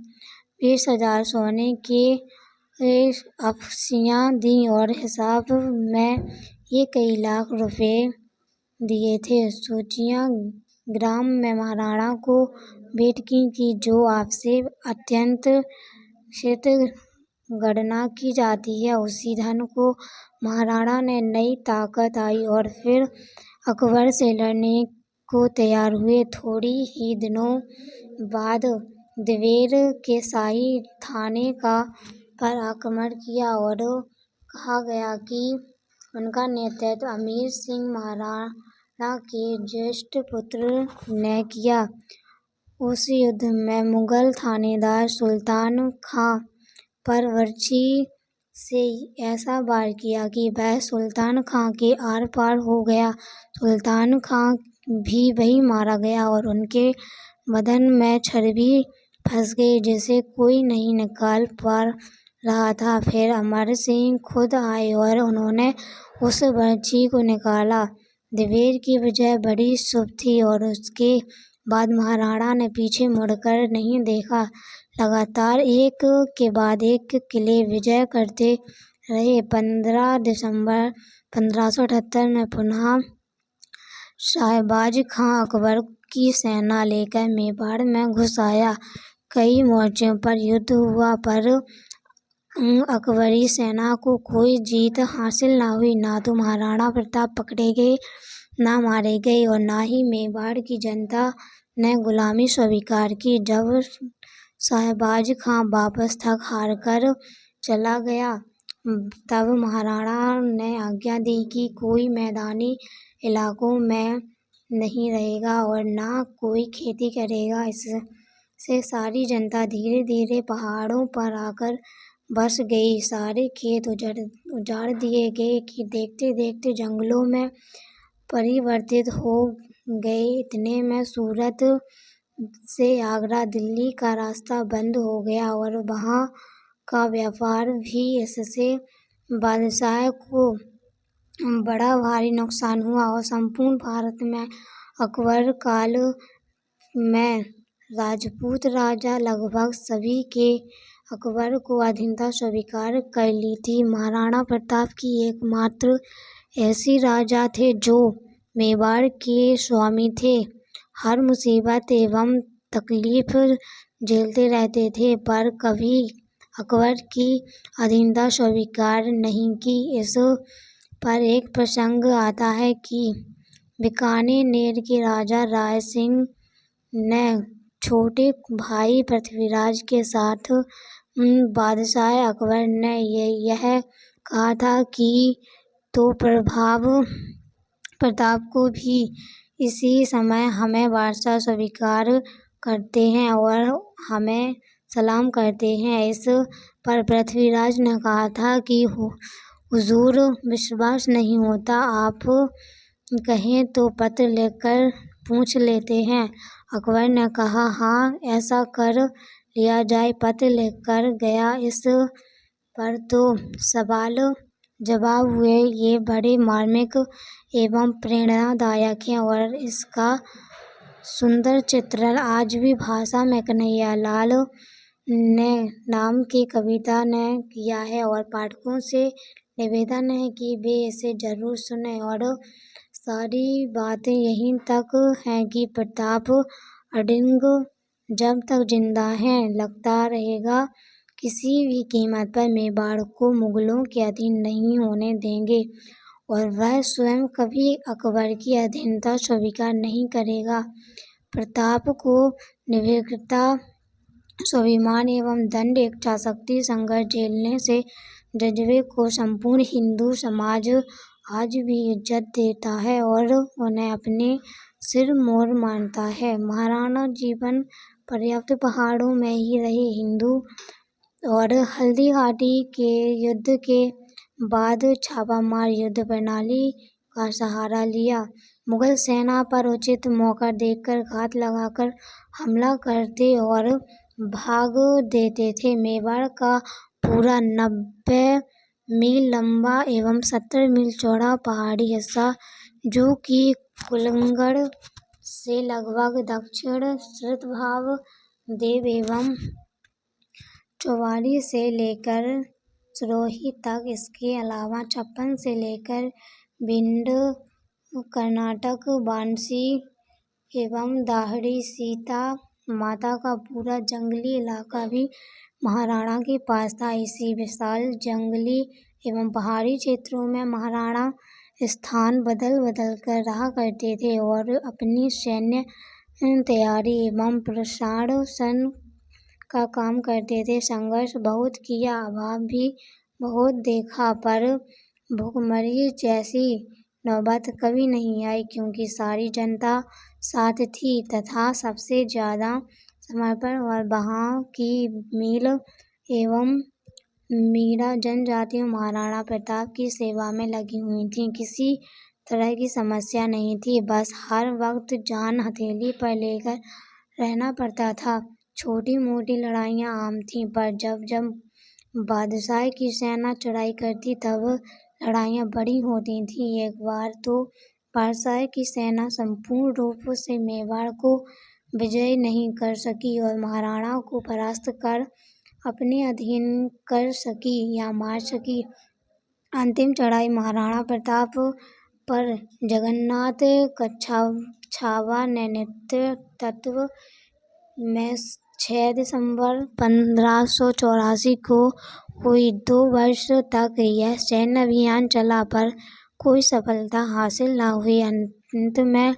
20,000 सोने के अफसियाँ दी और हिसाब में ये कई लाख रुपए दिए थे। सूचियाँ ग्राम में महाराणा को भेंट की थी, जो आपसे अत्यंत शीत गणना की जाती है। उसी धन को महाराणा ने नई ताकत आई और फिर अकबर से लड़ने को तैयार हुए। थोड़ी ही दिनों बाद दिवेर के शाही थाने पर आक्रमण किया और कहा गया कि उनका नेतृत्व अमीर सिंह महाराणा के ज्येष्ठ पुत्र ने किया। उस युद्ध में मुगल थानेदार सुल्तान खां पर बर्छी से ऐसा वार किया कि वह सुल्तान खां के आर पार हो गया। सुल्तान खां भी वहीं मारा गया और उनके बदन में छर्री फंस गई, जिसे कोई नहीं निकाल पा रहा था। फिर अमर सिंह खुद आए और उन्होंने उस बर्छी को निकाला। दिवेर की विजय बड़ी शुभ थी और उसके बाद महाराणा ने पीछे मुड़कर नहीं देखा। लगातार एक के बाद एक किले विजय करते रहे। 15 दिसंबर 1578 में पुनः शाहबाज खां अकबर की सेना लेकर मेवाड़ में घुस आया। कई मोर्चों पर युद्ध हुआ, पर अकबरी सेना को कोई जीत हासिल न हुई। ना तो महाराणा प्रताप पकड़े गए, न मारे गए और न ही मेवाड़ की जनता ने गुलामी स्वीकार की। जब शाहबाज खां वापस थक हार कर चला गया, तब महाराणा ने आज्ञा दी कि कोई मैदानी इलाकों में नहीं रहेगा और न कोई खेती करेगा। इससे सारी जनता धीरे धीरे पहाड़ों पर आकर बस गई। सारे खेत उजाड़ दिए गए कि देखते देखते जंगलों में परिवर्तित हो गए। इतने में सूरत से आगरा दिल्ली का रास्ता बंद हो गया और वहाँ का व्यापार भी। इससे बादशाह को बड़ा भारी नुकसान हुआ और संपूर्ण भारत में अकबर काल में राजपूत राजा लगभग सभी के अकबर को अधीनता स्वीकार कर ली थी। महाराणा प्रताप की एकमात्र ऐसी राजा थे जो मेवाड़ के स्वामी थे। हर मुसीबत एवं तकलीफ झेलते रहते थे, पर कभी अकबर की अधीनता स्वीकार नहीं की। इस पर एक प्रसंग आता है कि बीकानेर के राजा राय सिंह ने छोटे भाई पृथ्वीराज के साथ बादशाह अकबर ने यह कहा था कि तो प्रताप को भी इसी समय हमें वारसा स्वीकार करते हैं और हमें सलाम करते हैं। इस पर पृथ्वीराज ने कहा था कि हुजूर विश्वास नहीं होता, आप कहें तो पत्र लिखकर पूछ लेते हैं। अकबर ने कहा, हाँ ऐसा कर लिया जाए। पत्र लिखकर गया। इस पर तो सवाल जवाब हुए ये बड़े मार्मिक एवं प्रेरणादायक हैं और इसका सुंदर चित्रण आज भी भाषा में कन्हैया लाल ने नाम की कविता ने किया है और पाठकों से निवेदन है कि वे इसे जरूर सुने। और सारी बातें यहीं तक हैं कि प्रताप अडिंग जब तक जिंदा हैं लगता रहेगा किसी भी कीमत पर मेवाड़ को मुगलों के अधीन नहीं होने देंगे और वह स्वयं कभी अकबर की अधीनता स्वीकार नहीं करेगा। प्रताप को निर्भीकता, स्वाभिमान एवं दंड इच्छा शक्ति संघर्ष झेलने से जज्बे को संपूर्ण हिंदू समाज आज भी इज्जत देता है और उन्हें अपने सिर मोर मानता है। महाराणा जीवन पर्याप्त पहाड़ों में ही रहे हिंदू और हल्दी घाटी के युद्ध के बाद छापामार युद्ध प्रणाली का सहारा लिया। मुगल सेना पर उचित मौका देखकर घात लगाकर हमला करते और भाग देते थे। मेवाड़ का पूरा 90 मील लंबा एवं 70 मील चौड़ा पहाड़ी हिस्सा जो कि कुलंगड़ से लगभग दक्षिण श्रीतभाव देव एवं चौवाली से लेकर सिरोही तक, इसके अलावा छप्पन से लेकर भिंड कर्नाटक, बांसी एवं दाहड़ी सीता माता का पूरा जंगली इलाका भी महाराणा के पास था। इसी विशाल जंगली एवं पहाड़ी क्षेत्रों में महाराणा स्थान बदल बदल कर रहा करते थे और अपनी सैन्य तैयारी एवं प्रशासन का काम करते थे। संघर्ष बहुत किया, अभाव भी बहुत देखा, पर भूखमरी जैसी नौबत कभी नहीं आई क्योंकि सारी जनता साथ थी तथा सबसे ज्यादा समर्पण और वहाँ की मील एवं मीरा जनजातियाँ महाराणा प्रताप की सेवा में लगी हुई थीं। किसी तरह की समस्या नहीं थी, बस हर वक्त जान हथेली पर लेकर रहना पड़ता था। छोटी मोटी लड़ाइयाँ आम थीं, पर जब जब बादशाह की सेना चढ़ाई करती तब लड़ाइयाँ बड़ी होती थीं। एक बार तो बादशाह की सेना संपूर्ण रूप से मेवाड़ को विजय नहीं कर सकी और महाराणा को परास्त कर अपने अधीन कर सकी या मार सकी। अंतिम चढ़ाई महाराणा प्रताप पर जगन्नाथ कच्छावा ने नेतृत्व में 6 दिसंबर 1584 को हुई। 2 वर्ष तक यह सैन्य अभियान चला पर कोई सफलता हासिल न हुई। अंत में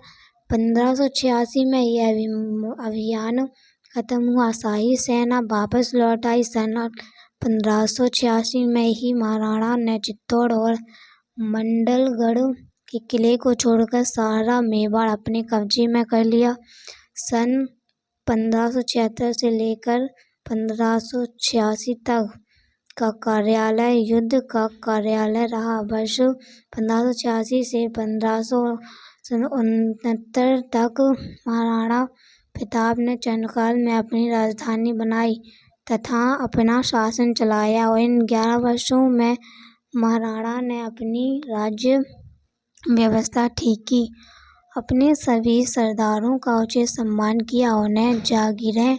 1586 में यह अभियान खत्म हुआ। शाही सेना वापस लौट आई। सन 1586 में ही महाराणा ने चित्तौड़ और मंडलगढ़ के किले को छोड़कर सारा मेवाड़ अपने कब्जे में कर लिया। सन 1576 से लेकर 1586 तक का कार्यालय युद्ध का कार्यालय रहा। वर्ष 1586 से 1569 तक महाराणा प्रताप ने चंदकाल में अपनी राजधानी बनाई तथा अपना शासन चलाया और इन 11 वर्षों में महाराणा ने अपनी राज्य व्यवस्था ठीक की, अपने सभी सरदारों का उचित सम्मान किया, उन्हें जागीरें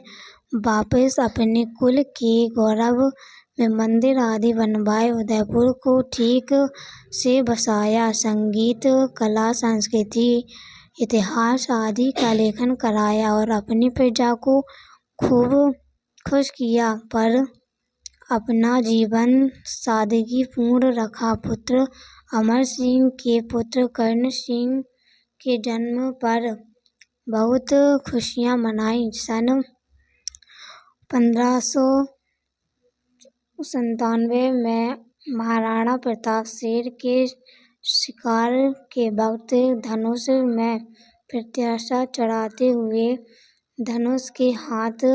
वापस अपने कुल के गौरव में मंदिर आदि बनवाए, उदयपुर को ठीक से बसाया, संगीत, कला, संस्कृति, इतिहास आदि का लेखन कराया और अपनी प्रजा को खूब खुश किया, पर अपना जीवन सादगीपूर्ण रखा। पुत्र अमर सिंह के पुत्र कर्ण सिंह के जन्म पर बहुत खुशियां मनाई। सन 1597 में महाराणा प्रताप शेर के शिकार के वक्त धनुष में प्रत्याशा चढ़ाते हुए धनुष के हाथ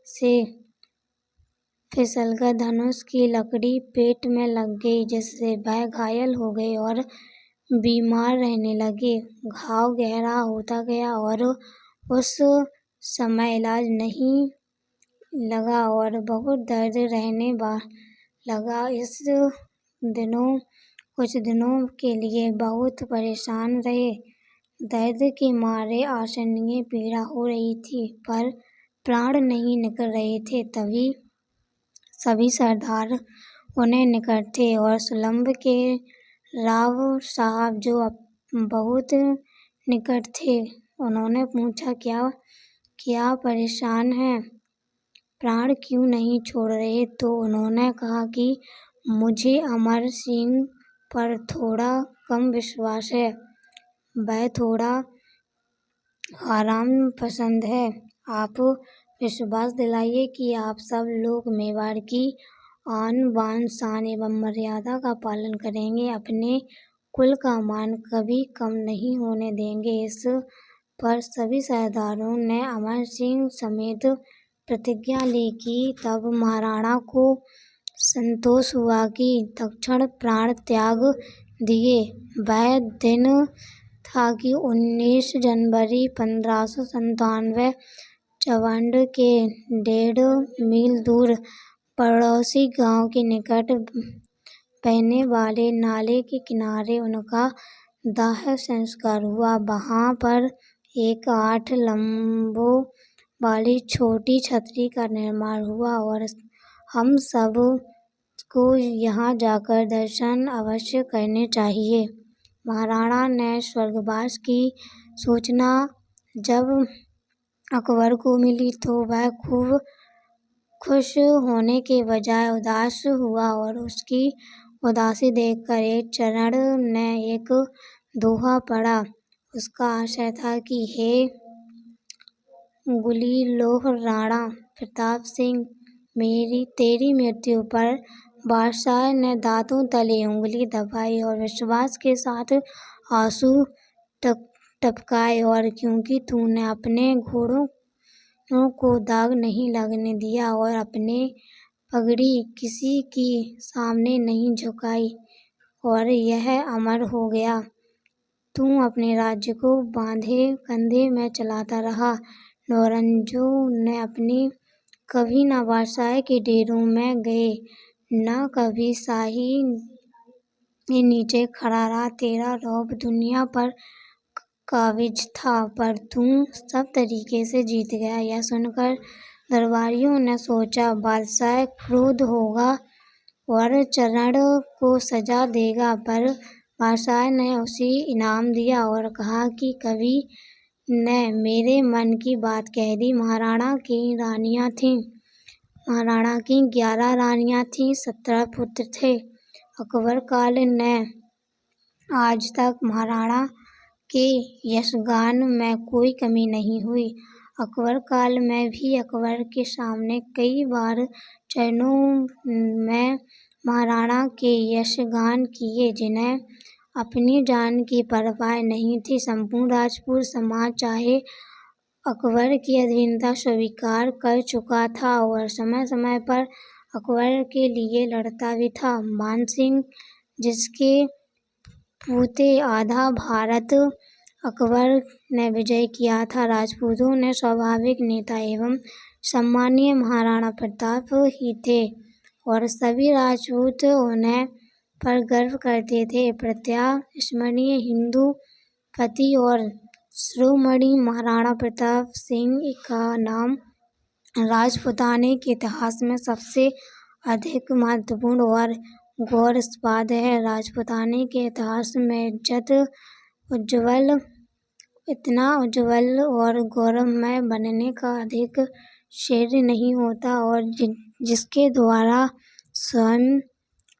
से फिसलकर धनुष की लकड़ी पेट में लग गई, जिससे वह घायल हो गए और बीमार रहने लगे। घाव गहरा होता गया और उस समय इलाज नहीं लगा और बहुत दर्द रहने लगा। इस दिनों कुछ दिनों के लिए बहुत परेशान रहे। दर्द के मारे असहनीय पीड़ा हो रही थी, पर प्राण नहीं निकल रहे थे। तभी सभी सरदार उन्हें निकट थे और सुलभ के राव साहब जो बहुत निकट थे, उन्होंने पूछा, क्या परेशान हैं? प्राण क्यों नहीं छोड़ रहे? तो उन्होंने कहा कि मुझे अमर सिंह पर थोड़ा कम विश्वास है। वह थोड़ा आराम पसंद है। आप विश्वास दिलाइए कि आप सब लोग मेवाड़ की आन बान शान एवं मर्यादा का पालन करेंगे, अपने कुल का मान कभी कम नहीं होने देंगे। इस पर सभी सरदारों ने अमर सिंह समेत प्रतिज्ञा ली कि तब महाराणा को संतोष हुआ कि तत्क्षण प्राण त्याग दिए। वह दिन था कि 19 जनवरी 1597 चवंड के 1.5 मील दूर पड़ोसी गांव के निकट बहने वाले नाले के किनारे उनका दाह संस्कार हुआ। वहां पर एक 8 लंबों वाली छोटी छतरी का निर्माण हुआ और हम सब को यहाँ जाकर दर्शन अवश्य करने चाहिए। महाराणा ने स्वर्गवास की सूचना जब अकबर को मिली तो वह खूब खुश होने के बजाय उदास हुआ और उसकी उदासी देखकर एक चरण ने एक दोहा पढ़ा। उसका आशय था कि हे गुलीलोह राणा प्रताप सिंह, तेरी मृत्यु पर बादशाह ने दांतों तले उंगली दबाई और विश्वास के साथ आंसू टपकाए, और क्योंकि तूने अपने घोड़ों को दाग नहीं लगने दिया और अपने पगड़ी किसी की सामने नहीं झुकाई और यह अमर हो गया, तू अपने राज्य को बांधे कंधे में चलाता रहा। नौरंजों ने अपनी कभी न बादशाह के डेरों में गए, न कभी शाही के नीचे खड़ा रहा। तेरा रौब दुनिया पर काबिज था, पर तू सब तरीके से जीत गया। यह सुनकर दरबारियों ने सोचा, बादशाह क्रुद्ध होगा और चरण को सजा देगा, पर बादशाह ने उसे इनाम दिया और कहा कि कवि ने मेरे मन की बात कह दी। महाराणा की 11 रानियां थीं, 17 पुत्र थे। अकबर काल ने आज तक महाराणा के यशगान में कोई कमी नहीं हुई। अकबर काल में भी अकबर के सामने कई बार चरणों में महाराणा के यशगान किए, जिन्हें अपनी जान की परवाह नहीं थी। संपूर्ण राजपूत समाज चाहे अकबर की अधीनता स्वीकार कर चुका था और समय समय पर अकबर के लिए लड़ता भी था। मानसिंह, जिसके पूते आधा भारत अकबर ने विजय किया था, राजपूतों ने स्वाभाविक नेता एवं सम्मानीय महाराणा प्रताप ही थे और सभी राजपूत उन्हें पर गर्व करते थे। स्मरणीय हिंदू पति और शिरोमणि महाराणा प्रताप सिंह का नाम राजपूताने के इतिहास में सबसे अधिक महत्वपूर्ण और गौरवास्पद है। राजपूताने के इतिहास में इतना उज्ज्वल और गौरवमय बनने का अधिक श्रेय नहीं होता और जिसके द्वारा स्वयं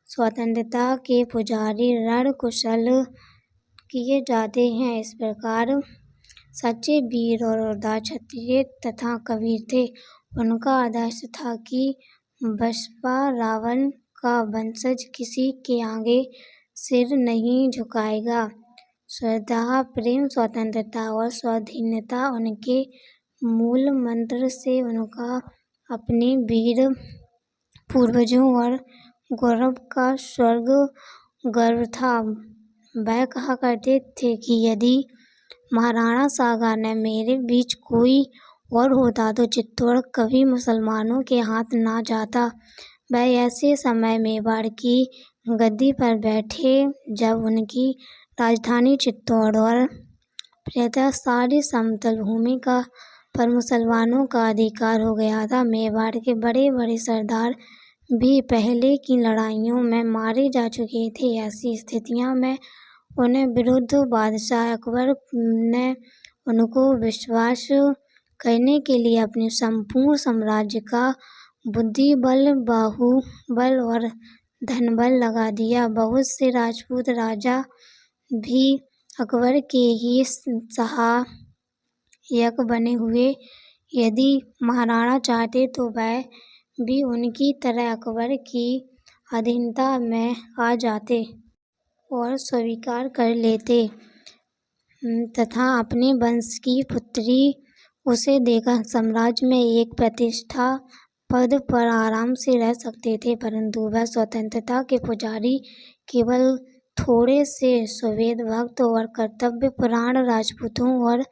स्वतंत्रता के पुजारी रण कुशल किए जाते हैं। इस प्रकार सच्चे वीर और उदार क्षत्रिय तथा कबीर थे। उनका आदर्श था कि बसपा रावण का वंशज किसी के आगे सिर नहीं झुकाएगा। श्रद्धा, प्रेम, स्वतंत्रता और स्वाधीनता उनके मूल मंत्र से उनका अपने वीर पूर्वजों और गौरव का स्वर्ग गर्व था। वह कहा करते थे कि यदि महाराणा सागर ने मेरे बीच कोई और होता तो चित्तौड़ कभी मुसलमानों के हाथ ना जाता। वह ऐसे समय मेवाड़ की गद्दी पर बैठे जब उनकी राजधानी चित्तौड़ और प्रायतः सारी समतल भूमि का पर मुसलमानों का अधिकार हो गया था। मेवाड़ के बड़े बड़े सरदार भी पहले की लड़ाइयों में मारे जा चुके थे। ऐसी स्थितियों में उन्हें विरुद्ध बादशाह अकबर ने उनको विश्वास करने के लिए अपने संपूर्ण साम्राज्य का बुद्धिबल, बाहुबल और धनबल लगा दिया। बहुत से राजपूत राजा भी अकबर के ही सहायक बने हुए। यदि महाराणा चाहते तो वह भी उनकी तरह अकबर की अधीनता में आ जाते और स्वीकार कर लेते तथा अपने वंश की पुत्री उसे देकर साम्राज्य में एक प्रतिष्ठा पद पर आराम से रह सकते थे। परंतु वह स्वतंत्रता के पुजारी, केवल थोड़े से सुवेद भक्त और कर्तव्यपरायण राजपूतों और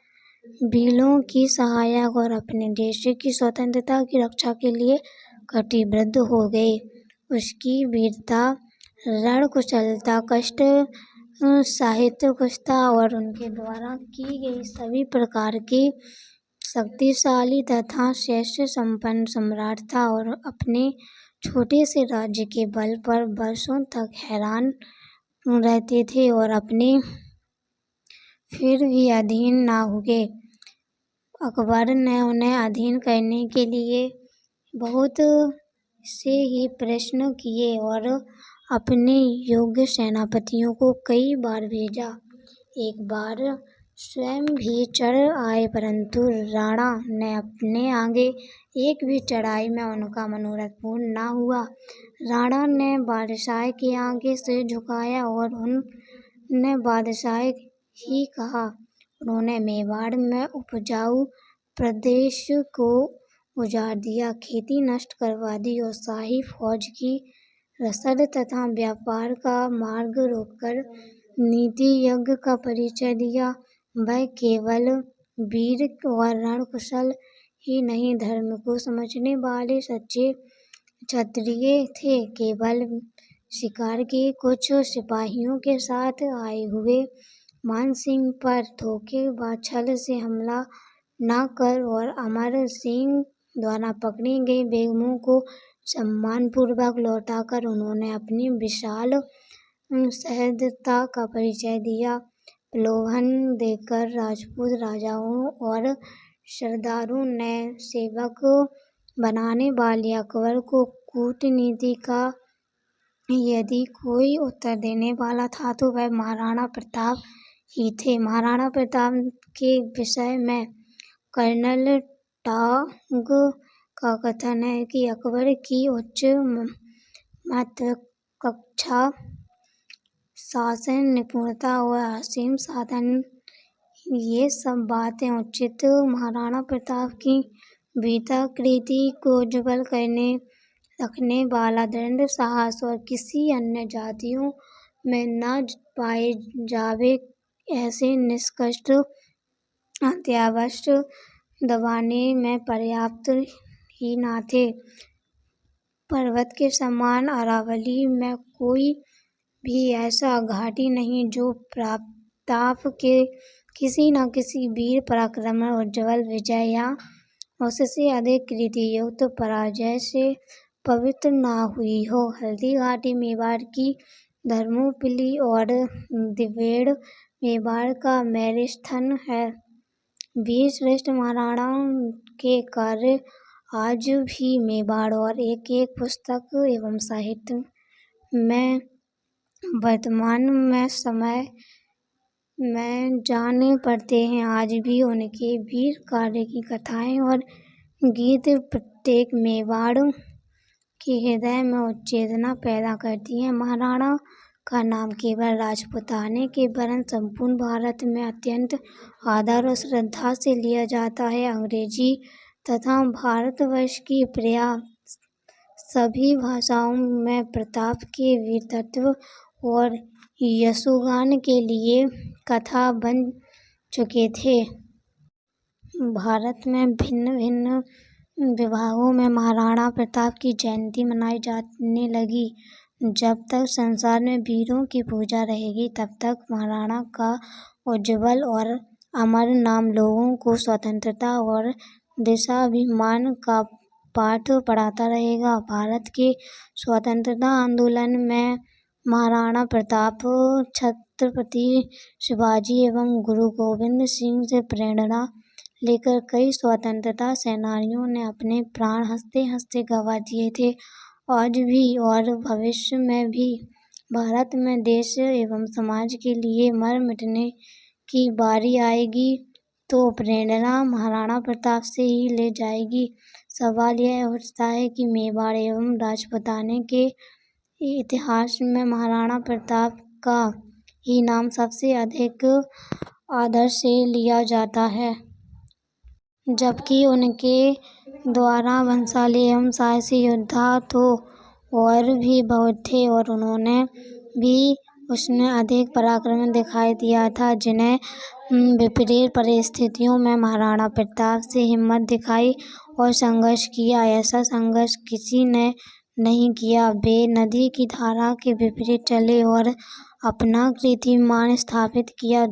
भीलों की सहायक और अपने देश की स्वतंत्रता की रक्षा के लिए कटिबद्ध हो गए। उसकी वीरता, रणकुशलता, कष्ट साहित्य कुशलता और उनके द्वारा की गई सभी प्रकार के शक्तिशाली तथा शस्त्र संपन्न सम्राट था और अपने छोटे से राज्य के बल पर वर्षों तक हैरान रहते थे और अपने फिर भी अधीन ना हुए। अकबर ने उन्हें अधीन करने के लिए बहुत से ही प्रयत्न किए और अपने योग्य सेनापतियों को कई बार भेजा। एक बार स्वयं भी चढ़ आए, परंतु राणा ने अपने आगे एक भी चढ़ाई में उनका मनोरथ पूर्ण न हुआ। राणा ने बादशाह के आगे सिर झुकाया और उन्होंने बादशाह ही कहा। उन्होंने मेवाड़ में उपजाऊ प्रदेश को उजाड़ दिया, खेती नष्ट करवा दी और शाही फौज की रसद तथा व्यापार का मार्ग रोककर नीति यज्ञ का परिचय दिया। वह केवल वीर और रणकुशल ही नहीं, धर्म को समझने वाले सच्चे क्षत्रिय थे। केवल शिकार के कुछ सिपाहियों के साथ आए हुए मानसिंह पर धोखे व छल से हमला न कर और अमर सिंह द्वारा पकड़ी गई बेगमों को सम्मानपूर्वक लौटाकर उन्होंने अपनी विशाल सहृदयता का परिचय दिया। प्रलोभन देकर राजपूत राजाओं और सरदारों ने सेवक बनाने वाले अकबर को कूटनीति का यदि कोई उत्तर देने वाला था तो वह महाराणा प्रताप ही थे। महाराणा प्रताप के विषय में कर्नल टॉग का कथन है कि अकबर की उच्च महत्वाकांक्षा, शासन निपुणता और असीम साधन, ये सब बातें उचित महाराणा प्रताप की वीरता, कीर्ति को उज्ज्वल करने रखने वाला दृढ़ साहस और किसी अन्य जातियों में न पाए जावे ऐसे निष्कष्ट अत्यावश्यक दबाने में पर्याप्त ही न थे। पर्वत के समान अरावली में कोई भी ऐसा घाटी नहीं जो प्रताप के किसी न किसी वीर पराक्रम, उज्ज्वल विजय या उससे अधिक कीर्ति युक्त पराजय से पवित्र न हुई हो। हल्दी घाटी मेवाड़ की धर्मोपली और दिवेड़ मेवाड़ का मेरुस्थल है। वीर श्रेष्ठ महाराणाओं के कार्य आज भी मेवाड़ और एक एक पुस्तक एवं साहित्य में वर्तमान में समय में जाने पड़ते हैं। आज भी उनके वीर कार्य की कथाएं और गीत प्रत्येक मेवाड़ के हृदय में उत्तेजना पैदा करती हैं। महाराणा का नाम केवल राजपूताने के वरन संपूर्ण भारत में अत्यंत आदर और श्रद्धा से लिया जाता है। अंग्रेजी तथा भारतवर्ष की प्राय सभी भाषाओं में प्रताप के वीरत्व और यशोगान के लिए कथा बन चुके थे। भारत में भिन्न भिन्न विभागों में महाराणा प्रताप की जयंती मनाई जाने लगी। जब तक संसार में वीरों की पूजा रहेगी तब तक महाराणा का उज्ज्वल और अमर नाम लोगों को स्वतंत्रता और देशाभिमान का पाठ पढ़ाता रहेगा। भारत के स्वतंत्रता आंदोलन में महाराणा प्रताप, छत्रपति शिवाजी एवं गुरु गोविंद सिंह से प्रेरणा लेकर कई स्वतंत्रता सेनानियों ने अपने प्राण हंसते हंसते गंवा दिए थे। आज भी और भविष्य में भी भारत में देश एवं समाज के लिए मर मिटने की बारी आएगी तो प्रेरणा महाराणा प्रताप से ही ले जाएगी। सवाल यह उठता है कि मेवाड़ एवं राजपूताने के इतिहास में महाराणा प्रताप का ही नाम सबसे अधिक आदर से लिया जाता है, जबकि उनके द्वारा बलशाली एवं साहसी योद्धा तो और भी बहुत थे और उन्होंने भी उसमें अधिक पराक्रम दिखाई दिया था, जिन्हें विपरीत परिस्थितियों में महाराणा प्रताप से हिम्मत दिखाई और संघर्ष किया। ऐसा संघर्ष किसी ने नहीं किया। वे नदी की धारा के विपरीत चले और अपना कीर्तिमान स्थापित किया।